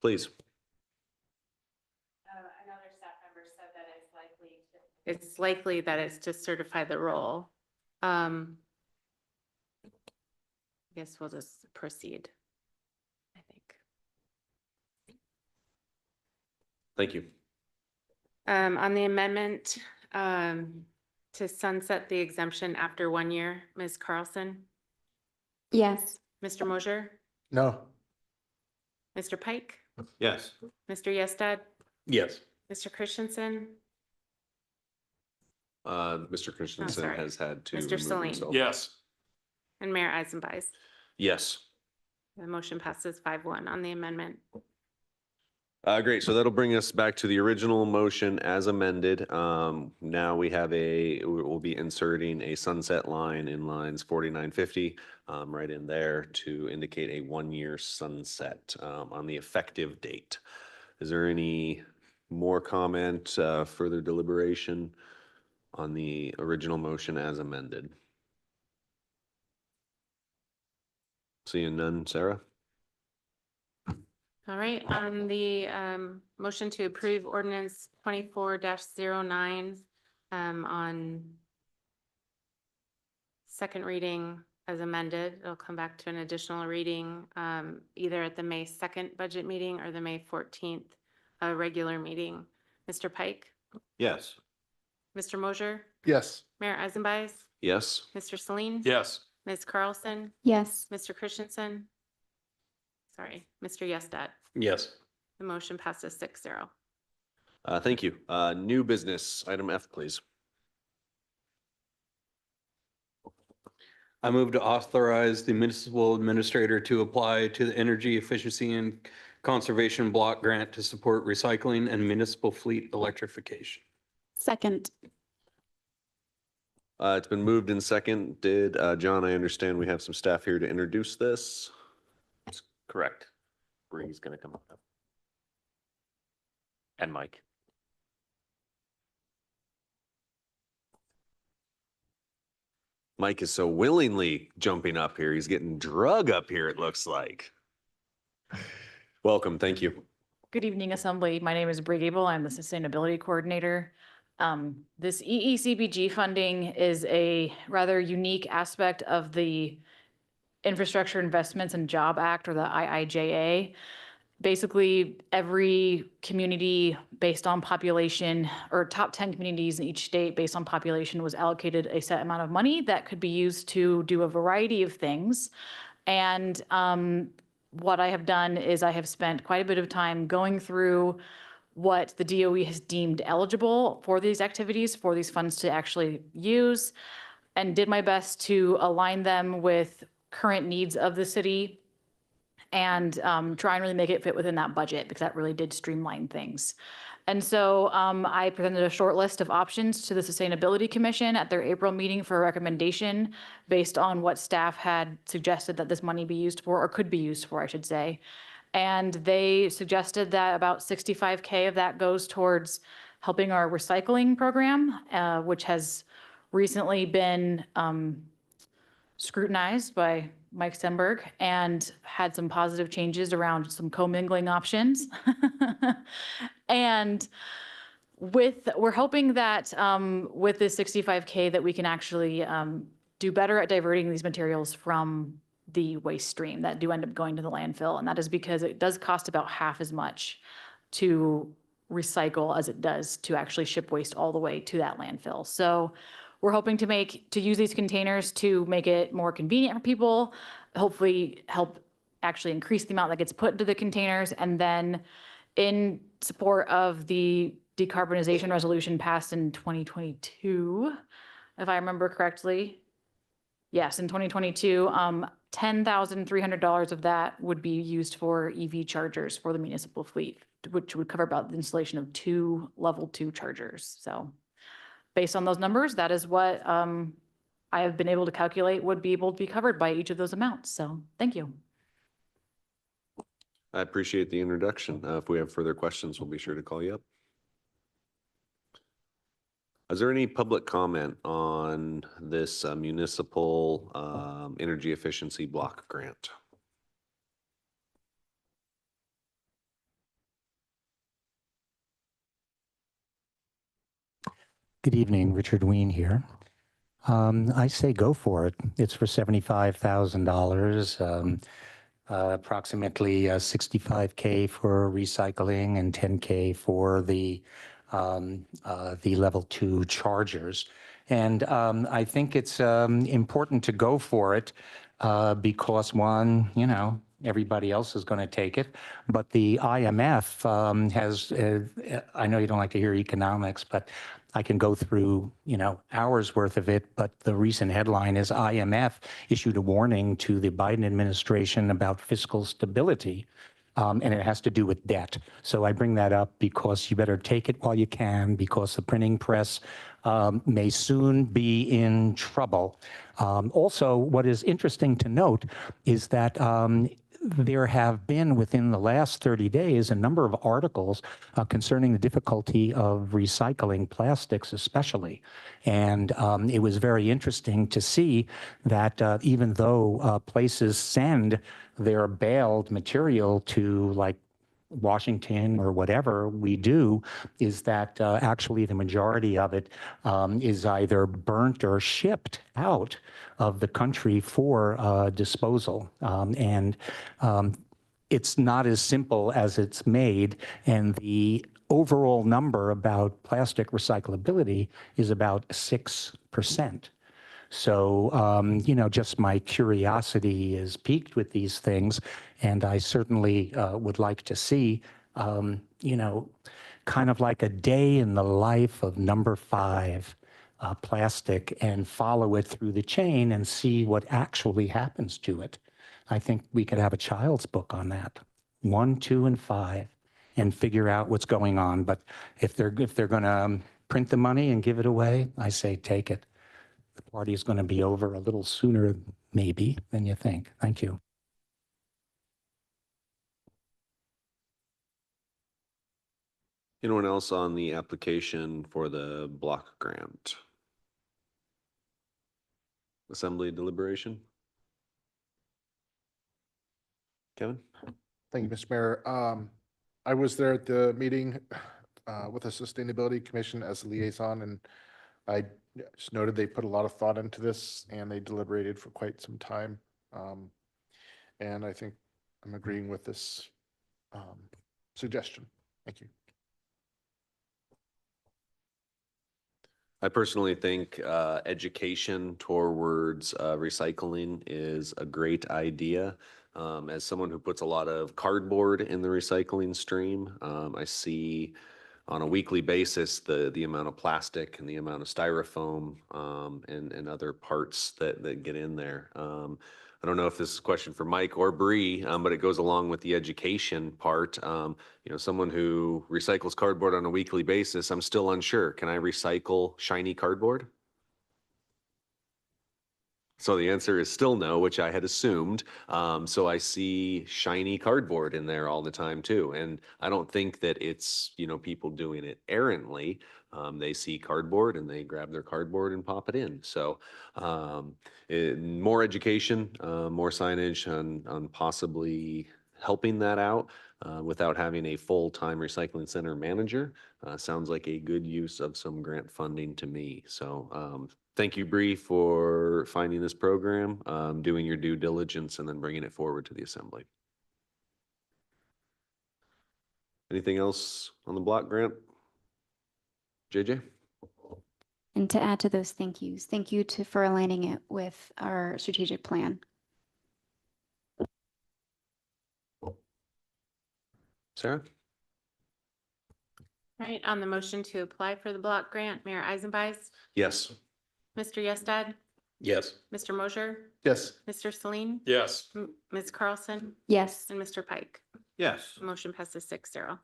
Speaker 1: Please.
Speaker 3: Another staff member said that it's likely that it's to certify the role. I guess we'll just proceed, I think.
Speaker 1: Thank you.
Speaker 3: On the amendment to sunset the exemption after 1 year, Ms. Carlson,
Speaker 10: Yes.
Speaker 3: Mr. Mosier,
Speaker 8: No.
Speaker 3: Mr. Pike,
Speaker 15: Yes.
Speaker 3: Mr. Yestad,
Speaker 13: Yes.
Speaker 3: Mr. Christensen,
Speaker 1: Mr. Christensen
Speaker 3: sorry.
Speaker 1: has had to
Speaker 3: Mr.
Speaker 1: remove
Speaker 3: Celine.
Speaker 1: himself.
Speaker 13: Yes.
Speaker 3: and Mayor Eisenbais.
Speaker 1: Yes.
Speaker 3: The motion passes 5-1 on the amendment.
Speaker 1: Great. So that'll bring us back to the original motion as amended. Now we'll be inserting a sunset line in lines 4950 right in there to indicate a 1-year sunset on the effective date. Is there any more comment, further deliberation on the original motion as amended? Seeing none, Sarah?
Speaker 3: All right, on the motion to approve ordinance 24-09 on second reading as amended, it'll come back to an additional reading either at the May 2nd budget meeting or the May 14th regular meeting. Mr. Pike,
Speaker 15: Yes.
Speaker 3: Mr. Mosier,
Speaker 8: Yes.
Speaker 3: Mayor Eisenbais,
Speaker 1: Yes.
Speaker 3: Mr. Celine.
Speaker 13: Yes.
Speaker 3: Ms. Carlson,
Speaker 10: Yes.
Speaker 3: Mr. Christensen. Sorry, Mr. Yestad.
Speaker 13: Yes.
Speaker 3: The motion passes 6-0.
Speaker 1: Thank you. New business, item F, please.
Speaker 13: I move to authorize the municipal administrator to apply to the Energy Efficiency and Conservation Block Grant to support recycling and municipal fleet electrification.
Speaker 10: Second.
Speaker 1: It's been moved and seconded. John, I understand we have some staff here to introduce this.
Speaker 11: Correct. Bree's gonna come up. And Mike.
Speaker 1: Mike is so willingly jumping up here. He's getting drug up here, it looks like. Welcome, thank you.
Speaker 16: Good evening, Assembly. My name is Bree Gable. I'm the Sustainability Coordinator. This EECBG funding is a rather unique aspect of the Infrastructure Investments and Job Act, or the IIJA. Basically, every community based on population, or top 10 communities in each state based on population, was allocated a set amount of money that could be used to do a variety of things. And what I have done is I have spent quite a bit of time going through what the DOE has deemed eligible for these activities, for these funds to actually use, and did my best to align them with current needs of the city and try and really make it fit within that budget because that really did streamline things. And so I presented a short list of options to the Sustainability Commission at their April meeting for a recommendation based on what staff had suggested that this money be used for, or could be used for, I should say. And they suggested that about $65K of that goes towards helping our recycling program, which has recently been scrutinized by Mike Stenberg and had some positive changes around some commingling options. And we're hoping that with this $65K that we can actually do better at diverting these materials from the waste stream that do end up going to the landfill. And that is because it does cost about half as much to recycle as it does to actually ship waste all the way to that landfill. So we're hoping to use these containers to make it more convenient for people, hopefully help actually increase the amount that gets put into the containers. And then in support of the decarbonization resolution passed in 2022, if I remember correctly. Yes, in 2022, $10,300 of that would be used for EV chargers for the municipal fleet, which would cover about the installation of 2 level 2 chargers. So based on those numbers, that is what I have been able to calculate would be able to be covered by each of those amounts. So thank you.
Speaker 1: I appreciate the introduction. If we have further questions, we'll be sure to call you up. Is there any public comment on this municipal energy efficiency block grant?
Speaker 7: Good evening, Richard Ween here. I say go for it. It's for $75,000, approximately $65K for recycling and $10K for the level 2 chargers. And I think it's important to go for it because one, everybody else is going to take it. But the IMF has, I know you don't like to hear economics, but I can go through, hours worth of it. But the recent headline is IMF issued a warning to the Biden administration about fiscal stability. And it has to do with debt. So I bring that up because you better take it while you can, because the printing press may soon be in trouble. Also, what is interesting to note is that there have been within the last 30 days a number of articles concerning the difficulty of recycling plastics especially. And it was very interesting to see that even though places send their baled material to like Washington or whatever we do, is that actually the majority of it is either burnt or shipped out of the country for disposal. And it's not as simple as it's made. And the overall number about plastic recyclability is about 6%. So, just my curiosity is piqued with these things. And I certainly would like to see, kind of like a day in the life of number 5 plastic and follow it through the chain and see what actually happens to it. I think we could have a child's book on that, 1, 2, and 5, and figure out what's going on. But if they're going to print the money and give it away, I say take it. The party is going to be over a little sooner, maybe, than you think. Thank you.
Speaker 1: Anyone else on the application for the block grant? Assembly deliberation? Kevin?
Speaker 8: Thank you, Mr. Mayor. I was there at the meeting with the Sustainability Commission as a liaison, and I just noted they put a lot of thought into this and they deliberated for quite some time. And I think I'm agreeing with this suggestion. Thank you.
Speaker 1: I personally think education towards recycling is a great idea. As someone who puts a lot of cardboard in the recycling stream, I see on a weekly basis the amount of plastic and the amount of styrofoam and other parts that get in there. I don't know if this is a question for Mike or Bree, but it goes along with the education part. Someone who recycles cardboard on a weekly basis, I'm still unsure. Can I recycle shiny cardboard? So the answer is still no, which I had assumed. So I see shiny cardboard in there all the time too. And I don't think that it's, people doing it errantly. They see cardboard and they grab their cardboard and pop it in. So more education, more signage on possibly helping that out without having a full-time recycling center manager. Sounds like a good use of some grant funding to me. So thank you, Bree, for finding this program, doing your due diligence, and then bringing it forward to the assembly. Anything else on the block grant? JJ?
Speaker 10: And to add to those thank yous, thank you for aligning it with our strategic plan.
Speaker 1: Sarah?
Speaker 3: All right, on the motion to apply for the block grant, Mayor Eisenbeis,
Speaker 1: Yes.
Speaker 3: Mr. Yestad,
Speaker 13: Yes.
Speaker 3: Mr. Mosher,
Speaker 8: Yes.
Speaker 3: Mr. Celine,
Speaker 13: Yes.
Speaker 3: Ms. Carlson,
Speaker 10: Yes.
Speaker 3: and Mr. Pike.
Speaker 15: Yes.
Speaker 3: Motion passes 6-0.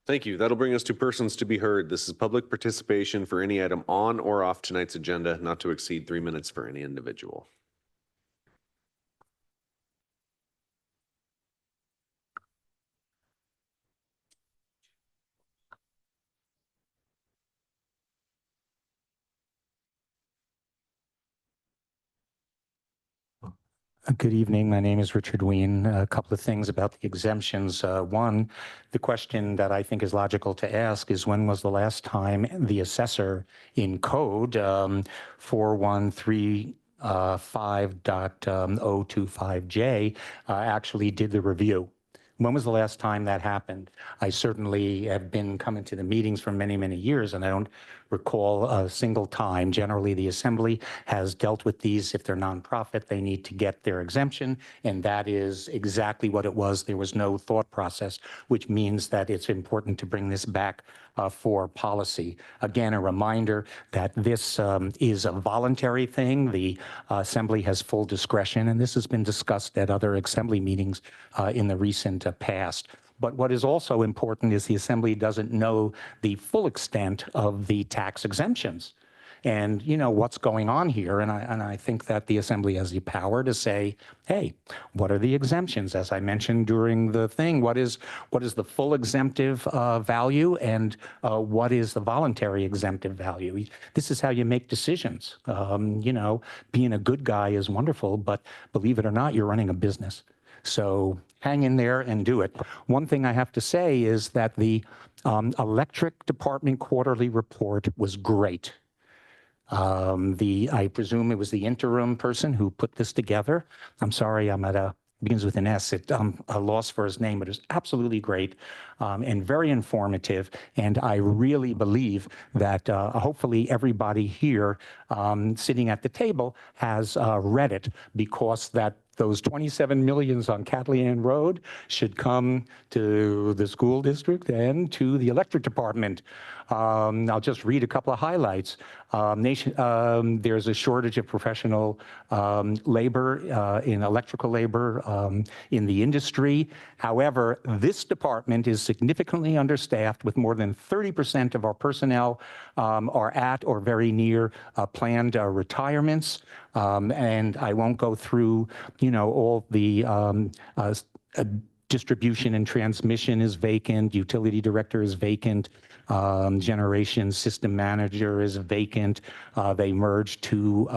Speaker 1: Thank you. That'll bring us to persons to be heard. This is public participation for any item on or off tonight's agenda, not to exceed 3 minutes for any individual.
Speaker 7: Good evening. My name is Richard Ween. A couple of things about the exemptions. One, the question that I think is logical to ask is when was the last time the assessor in code 4135.025J actually did the review? When was the last time that happened? I certainly have been coming to the meetings for many, many years, and I don't recall a single time. Generally, the assembly has dealt with these. If they're nonprofit, they need to get their exemption, and that is exactly what it was. There was no thought process, which means that it's important to bring this back for policy. Again, a reminder that this is a voluntary thing. The assembly has full discretion, and this has been discussed at other assembly meetings in the recent past. But what is also important is the assembly doesn't know the full extent of the tax exemptions and what's going on here. And I think that the assembly has the power to say, hey, what are the exemptions? As I mentioned during the thing, what is the full exemptive value and what is the voluntary exemptive value? This is how you make decisions. Being a good guy is wonderful, but believe it or not, you're running a business. So hang in there and do it. One thing I have to say is that the electric department quarterly report was great. I presume it was the interim person who put this together. I'm sorry, begins with an S. I'm a loss for his name, but it was absolutely great and very informative. And I really believe that hopefully everybody here sitting at the table has read it, because those 27 millions on Catley Road should come to the school district and to the electric department. I'll just read a couple of highlights. There's a shortage of professional labor in electrical labor in the industry. However, this department is significantly understaffed, with more than 30% of our personnel are at or very near planned retirements. And I won't go through, all the distribution and transmission is vacant, utility director is vacant, generation system manager is vacant. They merged two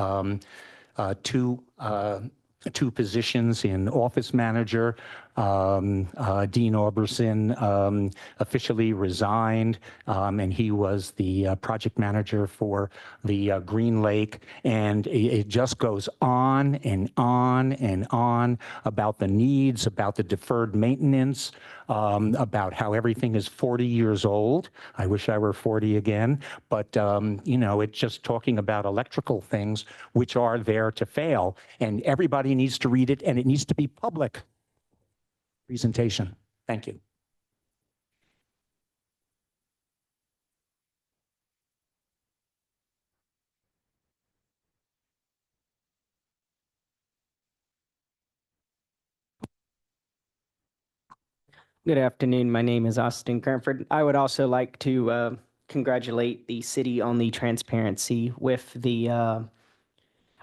Speaker 7: positions in office manager. Dean Oberson officially resigned, and he was the project manager for the Green Lake. And it just goes on and on and on about the needs, about the deferred maintenance, about how everything is 40 years old. I wish I were 40 again, but it's just talking about electrical things which are there to fail, and everybody needs to read it, and it needs to be public presentation. Thank you.
Speaker 12: Good afternoon. My name is Austin Cranford. I would also like to congratulate the city on the transparency with the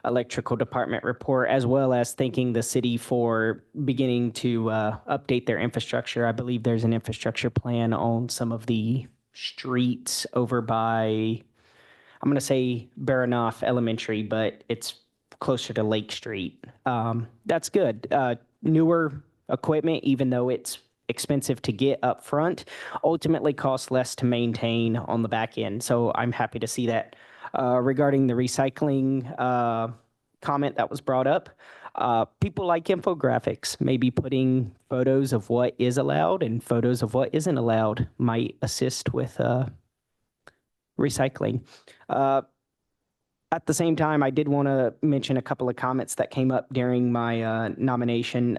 Speaker 12: electrical department report, as well as thanking the city for beginning to update their infrastructure. I believe there's an infrastructure plan on some of the streets over by, I'm going to say Baranoff Elementary, but it's closer to Lake Street. That's good. Newer equipment, even though it's expensive to get up front, ultimately costs less to maintain on the back end. So I'm happy to see that. Regarding the recycling comment that was brought up, people like infographics. Maybe putting photos of what is allowed and photos of what isn't allowed might assist with recycling. At the same time, I did want to mention a couple of comments that came up during my nomination,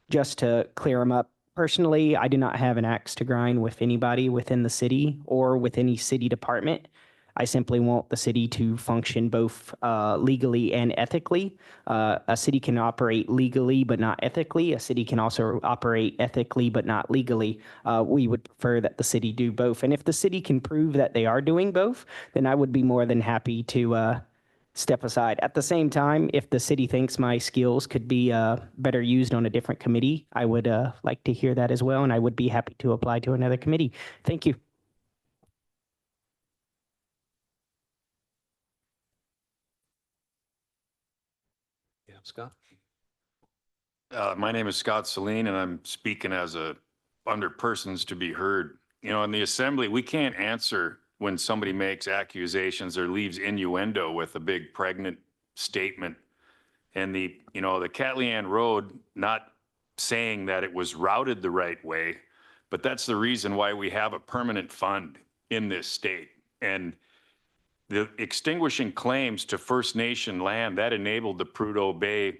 Speaker 12: just to clear them up. Personally, I do not have an axe to grind with anybody within the city or with any city department. I simply want the city to function both legally and ethically. A city can operate legally but not ethically. A city can also operate ethically but not legally. We would prefer that the city do both. And if the city can prove that they are doing both, then I would be more than happy to step aside. At the same time, if the city thinks my skills could be better used on a different committee, I would like to hear that as well, and I would be happy to apply to another committee. Thank you.
Speaker 1: Yeah, Scott?
Speaker 17: My name is Scott Celine, and I'm speaking as a under persons to be heard. You know, in the assembly, we can't answer when somebody makes accusations or leaves innuendo with a big pregnant statement. And the Catlean Road, not saying that it was routed the right way, but that's the reason why we have a permanent fund in this state. And the extinguishing claims to First Nation land, that enabled the Prudhoe Bay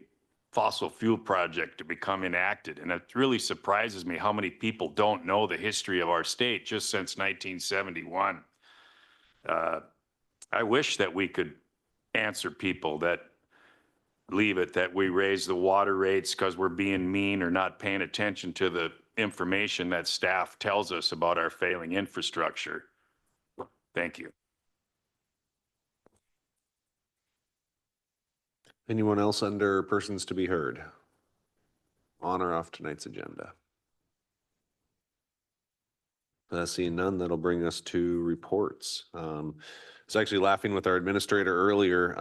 Speaker 17: fossil fuel project to become enacted. And it really surprises me how many people don't know the history of our state just since 1971. I wish that we could answer people that leave it that we raise the water rates because we're being mean or not paying attention to the information that staff tells us about our failing infrastructure. Thank you.
Speaker 1: Anyone else under persons to be heard? On or off tonight's agenda? Seeing none, that'll bring us to reports. I was actually laughing with our administrator earlier.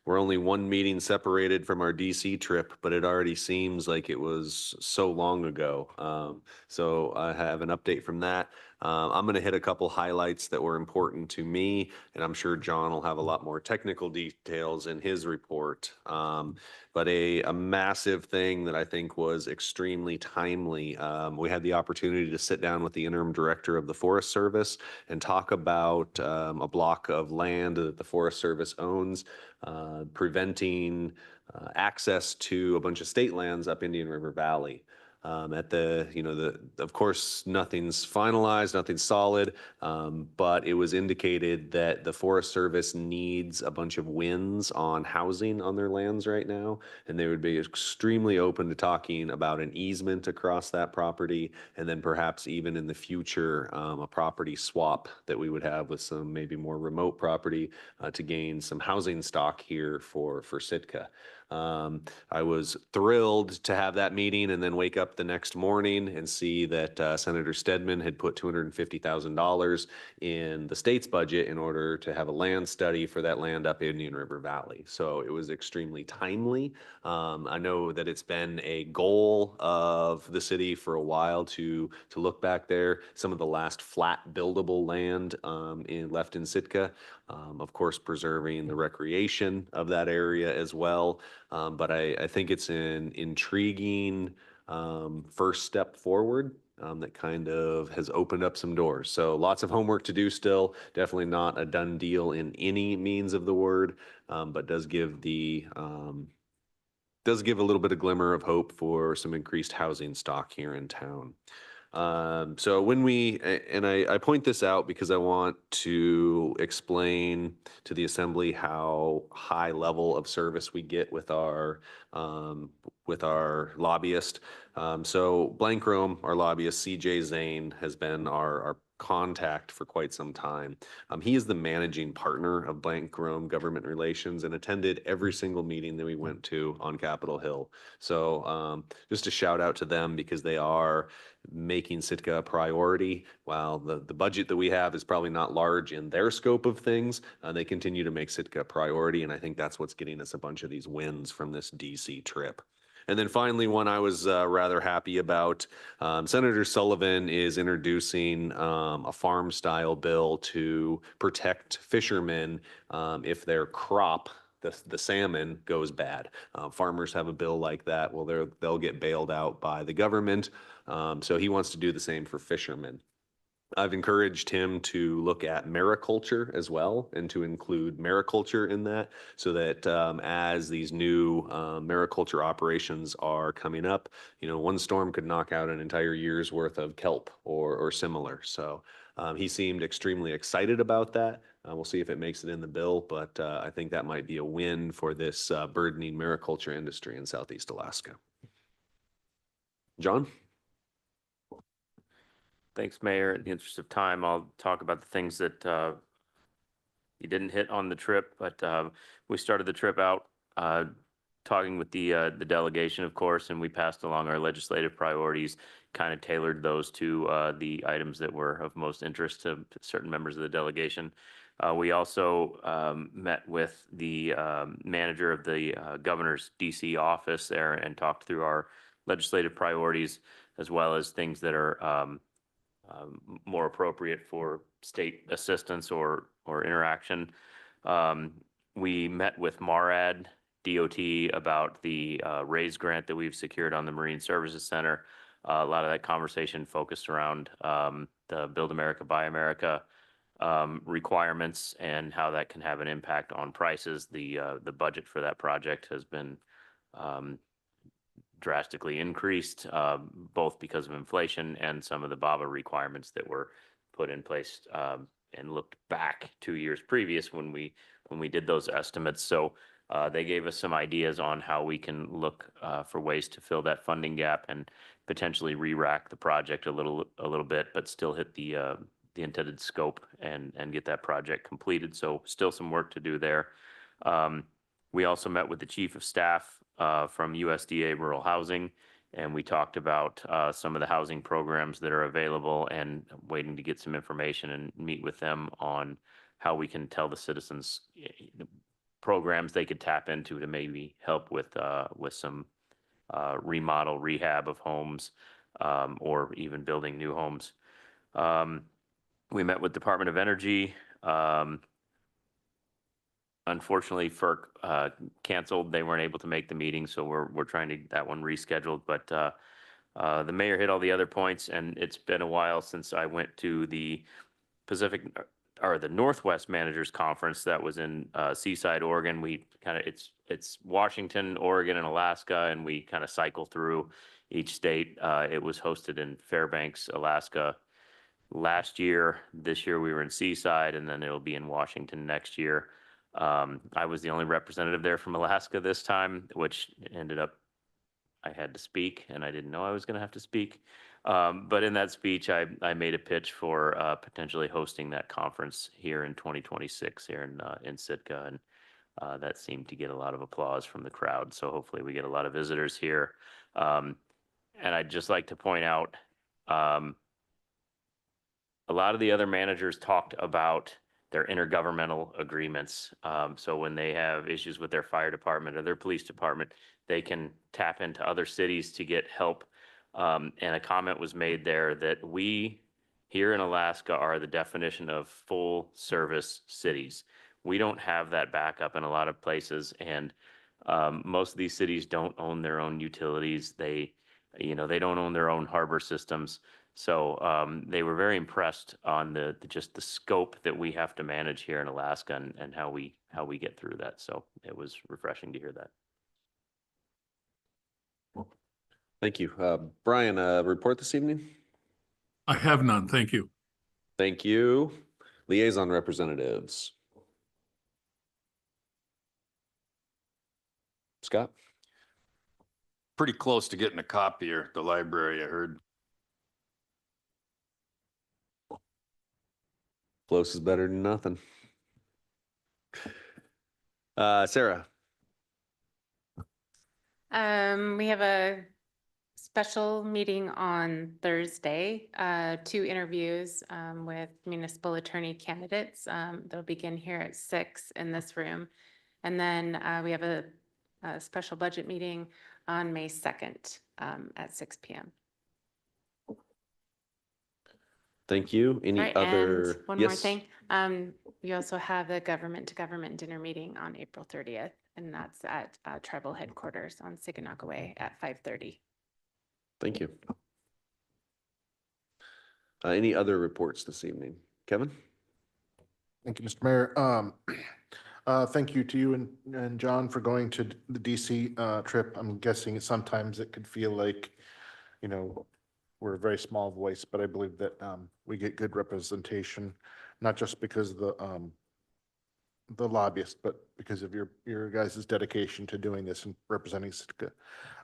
Speaker 1: We're only one meeting separated from our DC trip, but it already seems like it was so long ago. So I have an update from that. I'm going to hit a couple highlights that were important to me, and I'm sure John will have a lot more technical details in his report. But a massive thing that I think was extremely timely. We had the opportunity to sit down with the interim director of the Forest Service and talk about a block of land that the Forest Service owns, preventing access to a bunch of state lands up Indian River Valley. Of course, nothing's finalized, nothing's solid, but it was indicated that the Forest Service needs a bunch of wins on housing on their lands right now, and they would be extremely open to talking about an easement across that property, and then perhaps even in the future, a property swap that we would have with some maybe more remote property to gain some housing stock here for Sitka. I was thrilled to have that meeting and then wake up the next morning and see that Senator Stedman had put $250,000 in the state's budget in order to have a land study for that land up Indian River Valley. So it was extremely timely. I know that it's been a goal of the city for a while to look back there. Some of the last flat buildable land left in Sitka. Of course, preserving the recreation of that area as well. But I think it's an intriguing first step forward that kind of has opened up some doors. So lots of homework to do still. Definitely not a done deal in any means of the word, but does give a little bit of glimmer of hope for some increased housing stock here in town. So when I point this out because I want to explain to the assembly how high level of service we get with our with our lobbyist. So Blank Rome, our lobbyist, CJ Zane, has been our contact for quite some time. He is the managing partner of Blank Rome Government Relations and attended every single meeting that we went to on Capitol Hill. So just a shout out to them because they are making Sitka a priority. While the budget that we have is probably not large in their scope of things, they continue to make Sitka a priority. And I think that's what's getting us a bunch of these wins from this DC trip. And then finally, one I was rather happy about, Senator Sullivan is introducing a farm-style bill to protect fishermen if their crop, the salmon, goes bad. Farmers have a bill like that. Well, they'll get bailed out by the government. So he wants to do the same for fishermen. I've encouraged him to look at mariculture as well and to include mariculture in that so that as these new mariculture operations are coming up, one storm could knock out an entire year's worth of kelp or similar. So he seemed extremely excited about that. We'll see if it makes it in the bill, but I think that might be a win for this burgeoning mariculture industry in Southeast Alaska. John?
Speaker 11: Thanks, Mayor. In the interest of time, I'll talk about the things that you didn't hit on the trip, but we started the trip out talking with the delegation, of course, and we passed along our legislative priorities, kind of tailored those to the items that were of most interest to certain members of the delegation. We also met with the manager of the governor's DC office there and talked through our legislative priorities, as well as things that are more appropriate for state assistance or interaction. We met with MARAD DOT about the RAISE grant that we've secured on the Marine Services Center. A lot of that conversation focused around the Build America, Buy America requirements and how that can have an impact on prices. The budget for that project has been drastically increased, both because of inflation and some of the BABA requirements that were put in place and looked back 2 years previous when we did those estimates. So they gave us some ideas on how we can look for ways to fill that funding gap and potentially re-rack the project a little bit, but still hit the intended scope and get that project completed. So still some work to do there. We also met with the chief of staff from USDA Rural Housing, and we talked about some of the housing programs that are available and waiting to get some information and meet with them on how we can tell the citizens programs they could tap into to maybe help with some remodel, rehab of homes, or even building new homes. We met with Department of Energy. Unfortunately, FERC canceled. They weren't able to make the meeting, so we're trying to get that one rescheduled. But the mayor hit all the other points, and it's been a while since I went to the the Northwest Managers Conference that was in Seaside, Oregon. We kind of it's Washington, Oregon, and Alaska, and we kind of cycle through each state. It was hosted in Fairbanks, Alaska last year. This year we were in Seaside, and then it'll be in Washington next year. I was the only representative there from Alaska this time, which ended up I had to speak, and I didn't know I was going to have to speak. But in that speech, I made a pitch for potentially hosting that conference here in 2026 here in Sitka, and that seemed to get a lot of applause from the crowd. So hopefully we get a lot of visitors here. And I'd just like to point out, a lot of the other managers talked about their intergovernmental agreements. So when they have issues with their fire department or their police department, they can tap into other cities to get help. And a comment was made there that we here in Alaska are the definition of full service cities. We don't have that backup in a lot of places, and most of these cities don't own their own utilities. They don't own their own harbor systems. So they were very impressed on just the scope that we have to manage here in Alaska and how we get through that. So it was refreshing to hear that.
Speaker 1: Thank you. Brian, report this evening?
Speaker 2: I have none. Thank you.
Speaker 1: Thank you. Liaison representatives. Scott?
Speaker 17: pretty close to getting a copy here at the library, I heard.
Speaker 1: Close is better than nothing. Sarah,
Speaker 3: We have a special meeting on Thursday, 2 interviews with municipal attorney candidates. They'll begin here at 6 in this room. And then we have a special budget meeting on May 2nd at 6 p.m.
Speaker 1: thank you. Any
Speaker 3: Right,
Speaker 1: other?
Speaker 3: and one more
Speaker 1: Yes.
Speaker 3: thing. We also have the government to government dinner meeting on April 30th, and that's at tribal headquarters on Sikanaka Way at 5:30.
Speaker 1: Thank you. Any other reports this evening? Kevin?
Speaker 8: Thank you, Mr. Mayor. Thank you to you and John for going to the DC trip. I'm guessing sometimes it could feel like, you know, we're a very small voice, but I believe that we get good representation, not just because of the lobbyists, but because of your guys' dedication to doing this and representing Sitka.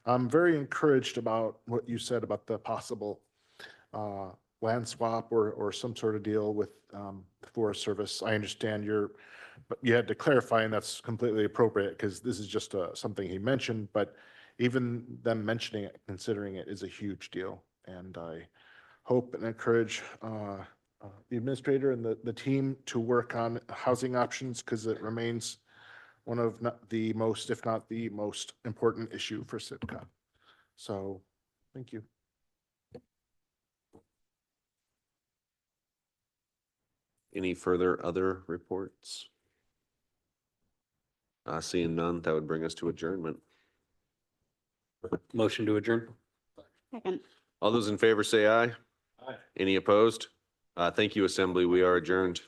Speaker 8: I'm very encouraged about what you said about the possible land swap or some sort of deal with the Forest Service. I understand but you had to clarify, and that's completely appropriate because this is just something he mentioned, but even them mentioning it, considering it is a huge deal. And I hope and encourage the administrator and the team to work on housing options because it remains one of the most, if not the most important issue for Sitka. So, thank you.
Speaker 1: Any further other reports? Seeing none, that would bring us to adjournment.
Speaker 4: Motion to adjourn?
Speaker 10: Second.
Speaker 1: All those in favor say aye.
Speaker 13: Aye.
Speaker 1: Any opposed? Thank you, Assembly. We are adjourned.